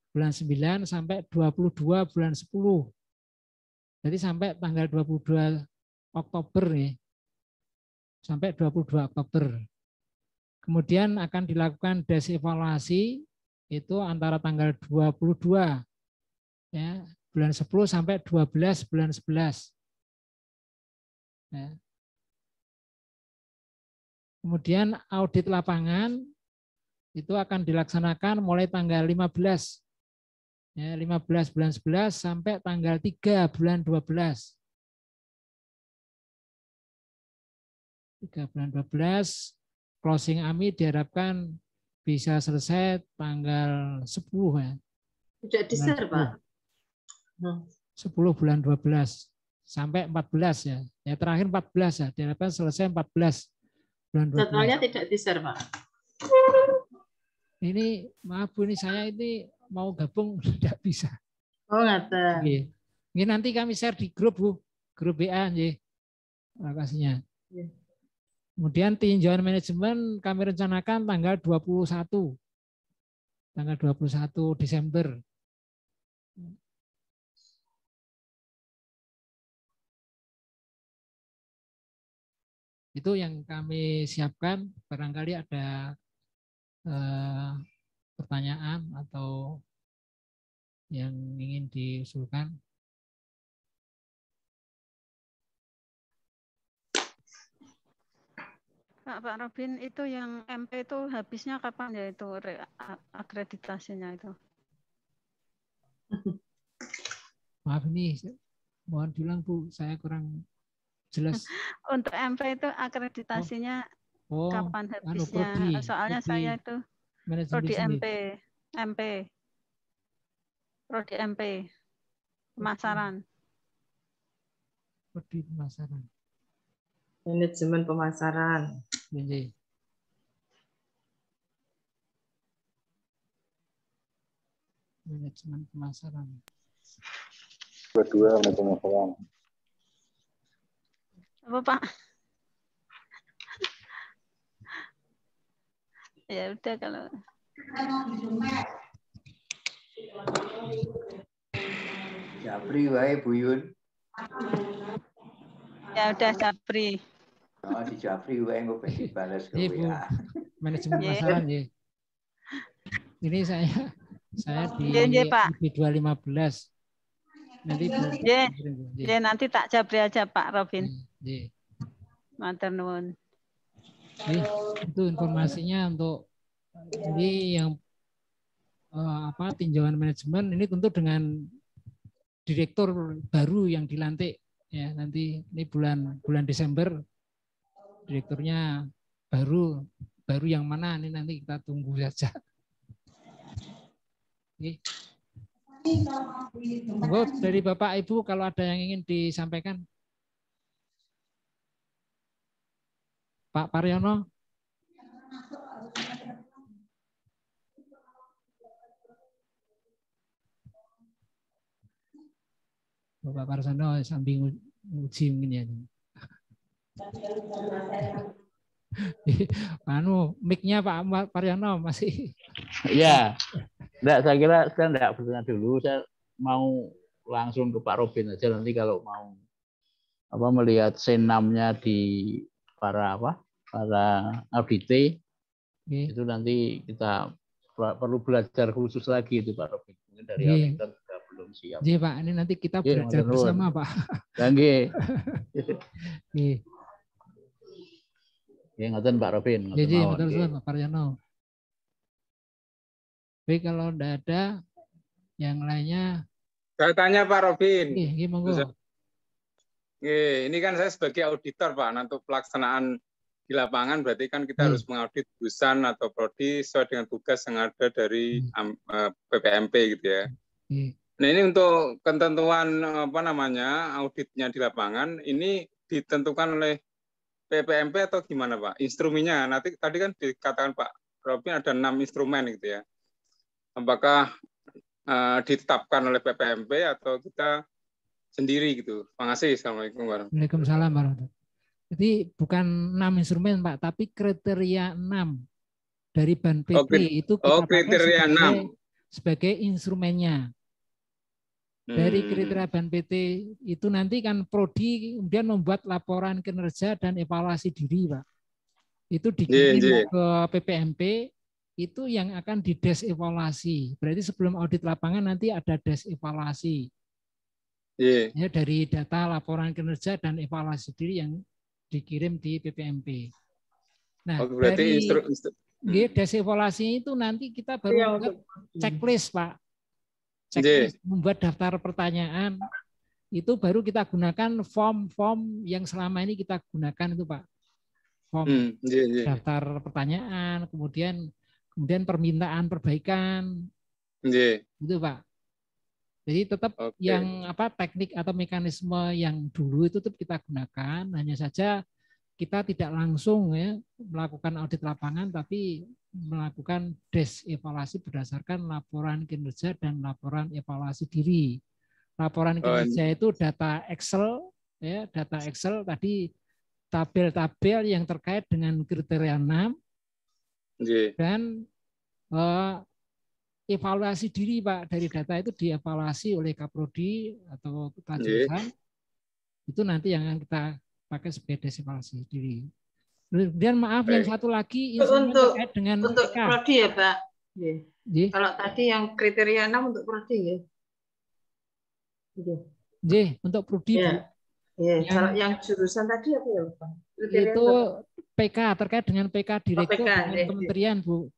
bulan 9 sampai 22 bulan 10. Jadi sampai tanggal 22 Oktober ya. Sampai 22 Oktober. Kemudian akan dilakukan desevaluasi itu antara tanggal 22 ya, bulan 10 sampai 12 bulan 11. Ya. Kemudian audit lapangan itu akan dilaksanakan mulai tanggal 15. Ya, 15 bulan 11 sampai tanggal 3 bulan 12. 3 bulan 12, closing AMI diharapkan bisa selesai tanggal 10 ya. Tidak diser, Pak. 10 bulan 12 sampai 14 ya. Ya terakhir 14 ya. Diharapkan selesai 14 bulan 12. Jadwalnya tidak diser, Pak. Ini maaf Bu, ini saya ini mau gabung tidak bisa. Oh, ngaten. Ini nanti kami share di grup Bu, grup WA nggih. Lokasinya. Kemudian tinjauan manajemen kami rencanakan tanggal 21. Tanggal 21 Desember. Itu yang kami siapkan. Barangkali ada pertanyaan atau yang ingin diusulkan. Pak Robin, itu yang MP itu habisnya kapan ya itu akreditasinya itu? Maaf ini, mohon bilang Bu, saya kurang jelas. Untuk MP itu akreditasinya kapan habisnya? Soalnya saya itu prodi MP, prodi MP, pemasaran. Prodi pemasaran. Manajemen pemasaran. Ini. Manajemen pemasaran. Kedua manajemen pemasaran. Apa Pak? Ya udah kalau. Japri wae Bu Yun. Ya udah Japri. Oh, di Japri wae engko ben dibales ke WA. Manajemen pemasaran nggih. Ini saya di IP215. Nanti nanti tak Japri aja Pak Robin. Matur nuwun. Itu informasinya untuk ini yang tinjauan manajemen ini tentu dengan direktur baru yang dilantik ya, nanti ini bulan Desember direkturnya baru yang mana ini nanti kita tunggu saja. Monggo dari Bapak Ibu kalau ada yang ingin disampaikan. Pak Paryono. Bapak Parsono sambil uji mungkin ya. Mic-nya Pak Paryono masih. Ya, saya kira saya tidak bertanya dulu. Saya mau langsung ke Pak Robin aja nanti kalau mau melihat senamnya di para audite itu nanti kita perlu belajar khusus lagi itu Pak Robin. Mungkin dari auditor juga belum siap. Iya Pak, ini nanti kita belajar bersama Pak. Nggih. Ya ngoten Pak Robin. Iya, betul Pak Paryono. Baik, kalau tidak ada yang lainnya. Saya tanya Pak Robin. Iya, monggo. Ini kan saya sebagai auditor Pak, untuk pelaksanaan di lapangan berarti kan kita harus mengaudit jurusan atau prodi sesuai dengan tugas yang ada dari PPMP gitu ya. Nah ini untuk ketentuan auditnya di lapangan ini ditentukan oleh PPMP atau gimana Pak? Instrumennya nanti tadi kan dikatakan Pak Robin ada 6 instrumen gitu ya. Apakah ditetapkan oleh PPMP atau kita sendiri gitu? Terima kasih. Assalamualaikum warahmatullahi wabarakatuh. Waalaikumsalam warahmatullahi wabarakatuh. Jadi bukan 6 instrumen Pak, tapi kriteria 6 dari BANPT itu kita kriteria sebagai instrumennya. Dari kriteria BANPT itu nanti kan prodi kemudian membuat laporan kinerja dan evaluasi diri Pak. Itu dikirim ke PPMP, itu yang akan dides evaluasi. Berarti sebelum audit lapangan nanti ada des evaluasi. Ya, dari data laporan kinerja dan evaluasi diri yang dikirim di PPMP. Nah, dari des evaluasi itu nanti kita baru membuat checklist, Pak. Checklist, membuat daftar pertanyaan, itu baru kita gunakan form-form yang selama ini kita gunakan itu, Pak. Form daftar pertanyaan, kemudian permintaan perbaikan, itu, Pak. Jadi tetap yang teknik atau mekanisme yang dulu itu tetap kita gunakan, hanya saja kita tidak langsung ya melakukan audit lapangan, tapi melakukan des evaluasi berdasarkan laporan kinerja dan laporan evaluasi diri. Laporan kinerja itu data Excel, ya data Excel tadi tabel-tabel yang terkait dengan kriteria 6 dan evaluasi diri, Pak. Dari data itu dievaluasi oleh Kaprodi atau jurusan. Itu nanti yang akan kita pakai sebagai des evaluasi diri. Kemudian maaf yang satu lagi instrumen terkait dengan untuk PK. Prodi ya, Pak. Kalau tadi yang kriteria 6 untuk Prodi ya. Untuk Prodi. Ya. Kalau yang jurusan tadi apa ya, Pak? Itu PK terkait dengan PK direktur dengan kementerian, Bu.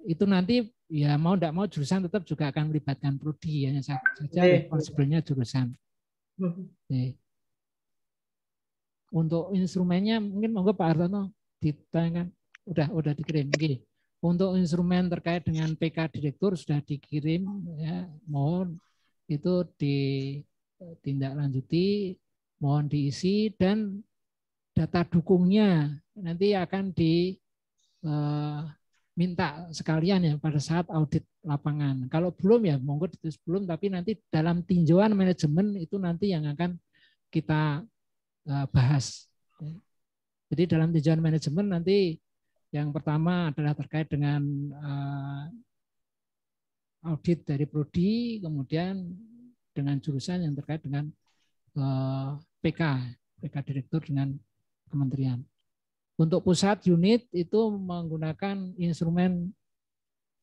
Itu nanti ya mau tidak mau jurusan tetap juga akan melibatkan prodi, hanya saja responsibelnya jurusan. Untuk instrumennya mungkin monggo Pak Hartono ditanyakan, udah dikirim. Untuk instrumen terkait dengan PK direktur sudah dikirim, ya mohon itu ditindaklanjuti, mohon diisi, dan data dukungnya nanti akan minta sekalian ya pada saat audit lapangan. Kalau belum ya monggo ditulis belum, tapi nanti dalam tinjauan manajemen itu nanti yang akan kita bahas. Jadi dalam tinjauan manajemen nanti yang pertama adalah terkait dengan audit dari prodi, kemudian dengan jurusan yang terkait dengan PK direktur dengan kementerian. Untuk pusat unit itu menggunakan instrumen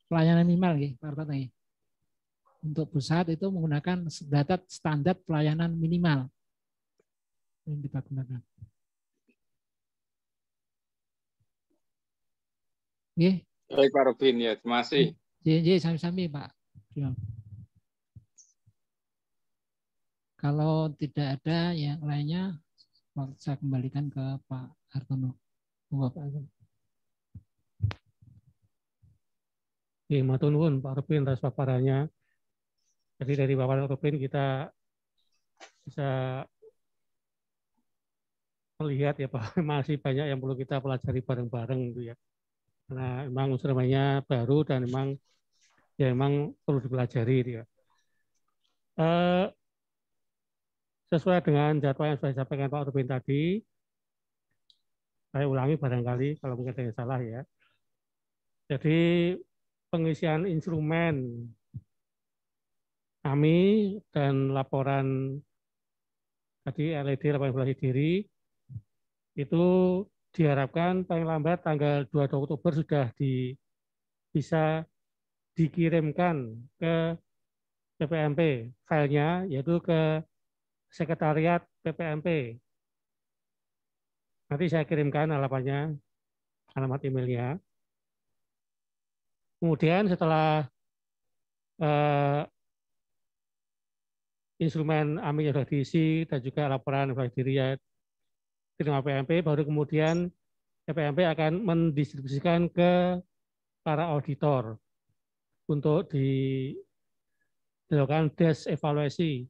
pelayanan minimal, Pak Artono. Untuk pusat itu menggunakan data standar pelayanan minimal yang kita gunakan. Baik Pak Robin, ya terima kasih. Sami-sami Pak. Kalau tidak ada yang lainnya, saya kembalikan ke Pak Hartono. Matur nuwun Pak Robin atas paparannya. Jadi dari Bapak Robin kita bisa melihat ya Pak, masih banyak yang perlu kita pelajari bareng-bareng gitu ya. Karena memang instrumennya baru dan memang perlu dipelajari gitu ya. Sesuai dengan jadwal yang sudah disampaikan Pak Robin tadi, saya ulangi barangkali kalau mungkin ada yang salah ya. Jadi pengisian instrumen kami dan laporan tadi LED laporan evaluasi diri itu diharapkan paling lambat tanggal 2 Oktober sudah bisa dikirimkan ke PPMP filenya, yaitu ke sekretariat PPMP. Nanti saya kirimkan alamatnya, alamat emailnya. Kemudian setelah instrumen AMI yang sudah diisi dan juga laporan evaluasi diri ya terima PPMP, baru kemudian PPMP akan mendistribusikan ke para auditor untuk dilakukan des evaluasi,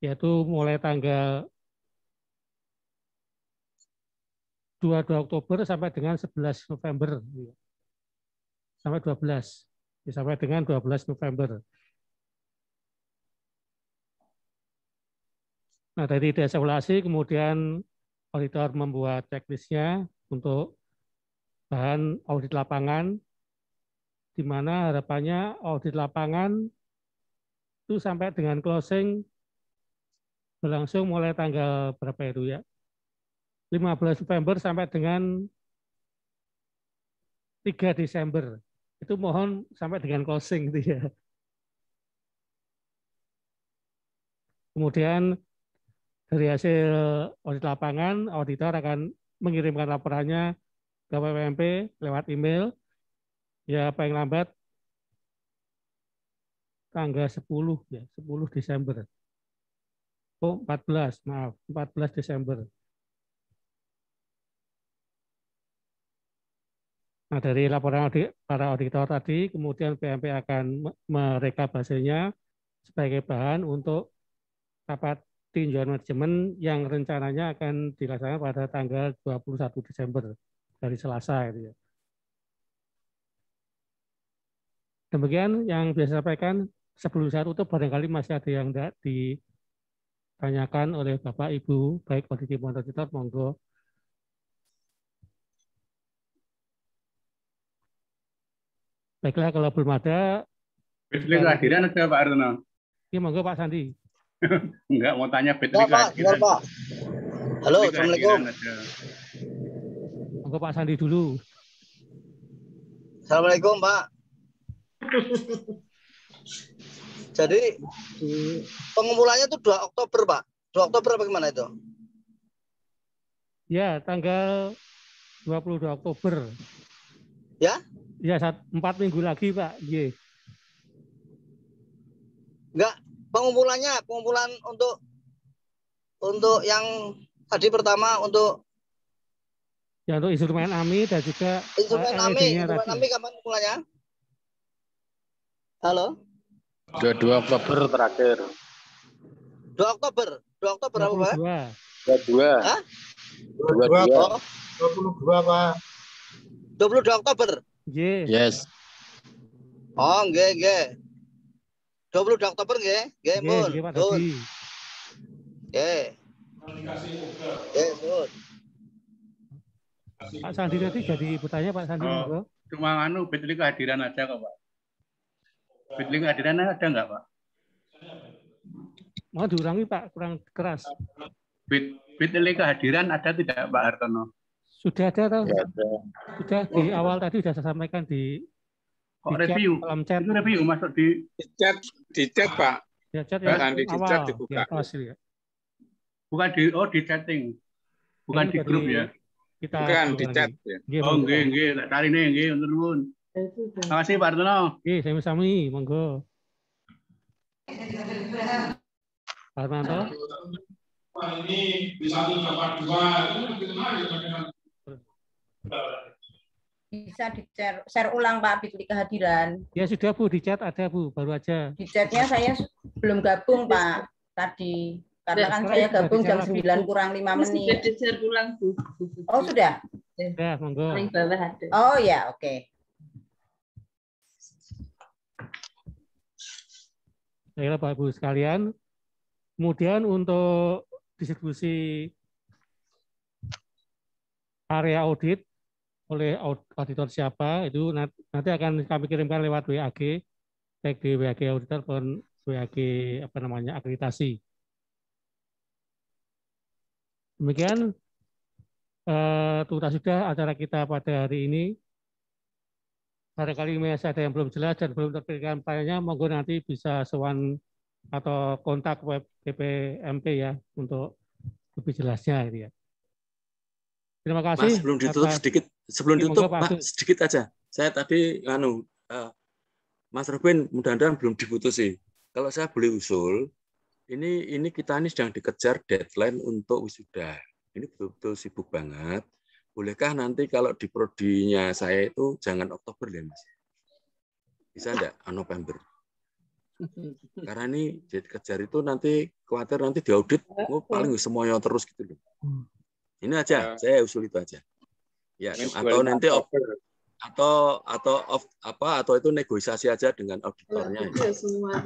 yaitu mulai tanggal 22 Oktober sampai dengan 11 November. Sampai 12. Sampai dengan 12 November. Nah, dari des evaluasi kemudian auditor membuat checklistnya untuk bahan audit lapangan, di mana harapannya audit lapangan itu sampai dengan closing berlangsung mulai tanggal berapa itu ya? 15 November sampai dengan 3 Desember. Itu mohon sampai dengan closing gitu ya. Kemudian dari hasil audit lapangan, auditor akan mengirimkan laporannya ke PPMP lewat email, ya paling lambat tanggal 10 ya, 10 Desember. Oh, 14, maaf, 14 Desember. Nah, dari laporan para auditor tadi, kemudian PMP akan merekap hasilnya sebagai bahan untuk rapat tinjauan manajemen yang rencananya akan dilaksanakan pada tanggal 21 Desember, dari Selasa. Gitu ya. Demikian yang bisa sampaikan. Sebelum saya tutup, barangkali masih ada yang tidak ditanyakan oleh Bapak, Ibu, baik audit maupun auditor, monggo. Baiklah, kalau belum ada. Betul kehadiran ada Pak Artono. Iya, monggo Pak Sandi. Enggak, mau tanya betul kehadiran. Pak. Halo, Assalamualaikum. Monggo Pak Sandi dulu. Assalamualaikum Pak. Jadi pengumpulannya itu 2 Oktober Pak. 2 Oktober bagaimana itu? Ya, tanggal 22 Oktober. Ya? Ya, 4 minggu lagi Pak. Iya. Enggak, pengumpulan untuk yang tadi pertama untuk ya, untuk instrumen AMI dan juga instrumen AMI kapan pengumpulannya? Halo? 22 Oktober terakhir. 2 Oktober. 2 Oktober berapa, Pak? 22. Hah? 22. 22, Pak. 22 Oktober. Yes. Oh, nggih. 22 Oktober nggih. Nggih, Mun. Nggih. Nggih, Pak Sandi tadi jadi bertanya Pak Sandi. Cuma betul kehadiran aja kok Pak. Betul kehadiran ada enggak Pak? Mau diulangi Pak, kurang keras. Betul kehadiran ada tidak Pak Hartono? Sudah ada atau? Sudah di awal tadi sudah saya sampaikan di review. Chat. Itu review masuk di chat Pak. Ya, chat ya. Di chat dibuka. Ya. Bukan di chatting. Bukan di grup ya. Bukan di chat ya. Oh, nggih. Cari nih nggih, nuwun. Terima kasih Pak Artono. Nggih, sami-sami, monggo. Pak Armanto. Ini bisa dapat 2 bisa di-share ulang Pak Bitli kehadiran. Ya sudah Bu, di chat ada Bu, baru aja. Di chatnya saya belum gabung Pak tadi. Karena kan saya gabung jam 9 kurang 5 menit. Sudah di-share ulang Bu. Oh sudah? Ya, monggo. Paling bawah ada. Oh ya, oke. Baiklah Bapak Ibu sekalian. Kemudian untuk distribusi area audit oleh auditor siapa itu nanti akan kami kirimkan lewat WAG, baik di WAG auditor maupun WAG akreditasi. Demikian tuntas sudah acara kita pada hari ini. Barangkali masih ada yang belum jelas dan belum terpikirkan filenya, monggo nanti bisa sowan atau kontak web PPMP ya untuk lebih jelasnya gitu ya. Terima kasih. Mas, sebelum ditutup Pak, sedikit aja. Saya tadi Mas Robin mudah-mudahan belum diputusi. Kalau saya boleh usul, ini kita sedang dikejar deadline untuk wisuda. Ini betul-betul sibuk banget. Bolehkah nanti kalau di prodinya saya itu jangan Oktober ya Mas? Bisa enggak November? Karena ini dikejar itu nanti khawatir nanti diaudit paling semuanya terus gitu loh. Ini aja, saya usul itu aja. Ya, atau nanti atau itu negosiasi aja dengan auditornya. Ya, semua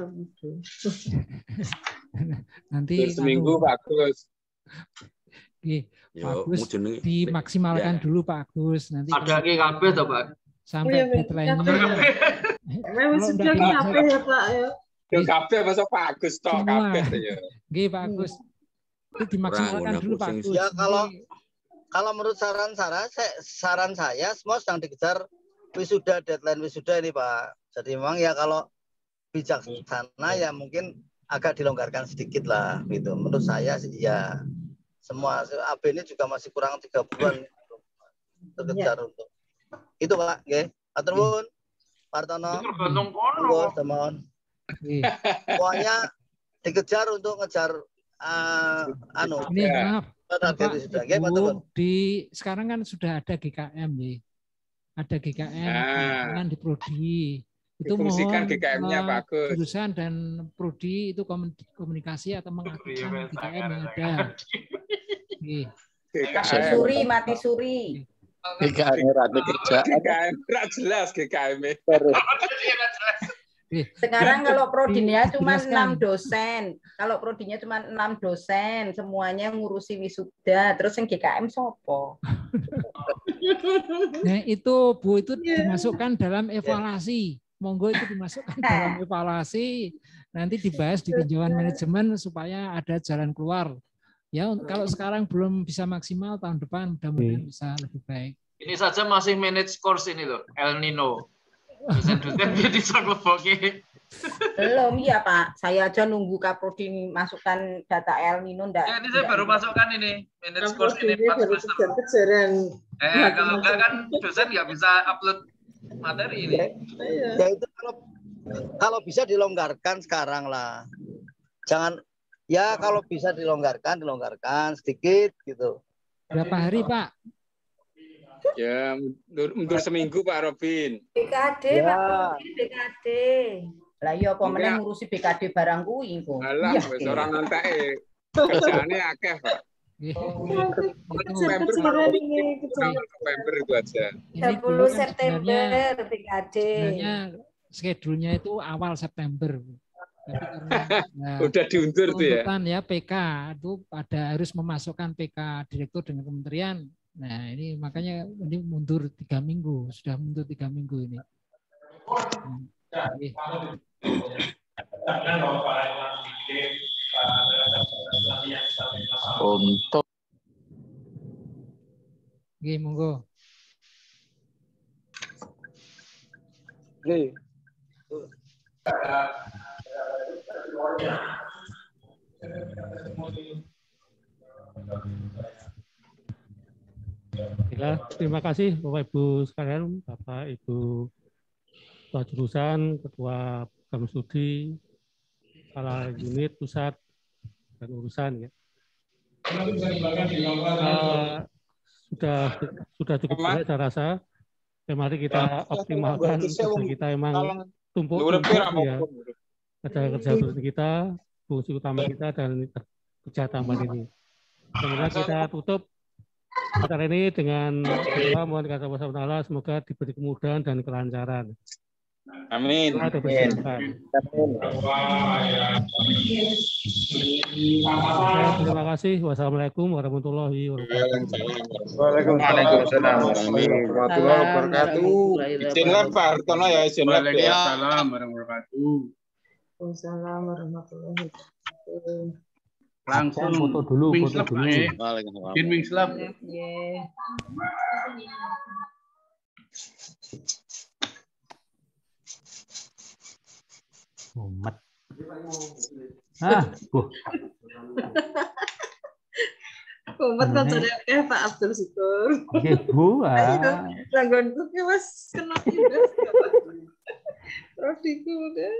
nanti seminggu Pak Agus. Pak Agus dimaksimalkan dulu Pak Agus. Nanti ada KKB atau Pak? Sampai deadline-nya. Sudah KKB ya Pak ya. KKB masa Pak Agus toh KKB ya. Nggih Pak Agus. Itu dimaksimalkan dulu Pak Agus. Ya kalau menurut saran saya semua sedang dikejar deadline wisuda ini Pak. Jadi memang ya kalau bijaksana ya mungkin agak dilonggarkan sedikit lah gitu. Menurut saya sih ya semua AB ini juga masih kurang 3 bulan terkejar untuk itu Pak. Nggih. Matur nuwun. Pak Hartono. Tergantung kono. Semuanya dikejar untuk ngejar ini maaf Bapak, Ibu, sekarang kan sudah ada GKM nih. Ada GKM di Prodi. Itu mohon GKM-nya bagus. jurusan dan Prodi itu komunikasi atau mengaktifkan GKM yang ada. Mati suri. GKM rada kerja. GKM jelas GKM. Sekarang kalau prodinya cuma 6 dosen. Kalau prodinya cuma 6 dosen, semuanya ngurusi wisuda. Terus yang GKM sopo? Nah, itu Bu itu dimasukkan dalam evaluasi. Monggo itu dimasukkan dalam evaluasi. Nanti dibahas di tinjauan manajemen supaya ada jalan keluar. Ya, kalau sekarang belum bisa maksimal, tahun depan mudah-mudahan bisa lebih baik. Ini saja masih manage course ini loh, El Nino. Dosen-dosen dia disangkut-boki. Belum ya Pak, saya aja nunggu Kaprodi masukkan data El Nino ndak. Ya, ini saya baru masukkan ini manage course ini 4 semester. Kalau enggak kan dosen nggak bisa upload materi ini. Ya itu kalau bisa dilonggarkan sekarang lah. Jangan ya kalau bisa dilonggarkan sedikit gitu. Berapa hari Pak? Ya, mundur seminggu Pak Robin. BKD, ya. Pak Robin, BKD. Lah iya apa meneh ngurusi BKD barang kuwi kok. Alah, wis ora nanteke. Kerjaane akeh, Pak. November itu aja. 30 September BKD. Sebenarnya schedule-nya itu awal September. Tapi karena udah diundur tuh ya. Ya PK itu harus memasukkan PK direktur dengan kementerian. Nah, ini makanya ini mundur 3 minggu, sudah mundur 3 minggu ini. Untuk monggo. Terima kasih Bapak Ibu sekalian, Bapak Ibu Ketua Jurusan, Ketua Program Studi, Kepala Unit Pusat dan Urusan ya. Sudah cukup baik saya rasa. Mari kita optimalkan kerja kita emang tumpuk ya. Kerja kita, fungsi utama kita dan kerja tambahan ini. Kemudian kita tutup acara ini dengan doa mohon kata Allah SWT semoga diberi kemudahan dan kelancaran. Amin. Terima kasih. Wassalamualaikum warahmatullahi wabarakatuh. Waalaikumsalam warahmatullahi wabarakatuh. Izinlah Pak Hartono ya, izinlah. Waalaikumsalam warahmatullahi wabarakatuh. Waalaikumsalam warahmatullahi wabarakatuh. Langsung foto dulu. Wingslap. Umat. Umat pancane akeh Pak Abdul Syukur. Nggih, Bu. Ranggonku ki wis kena virus. Prodiku udah.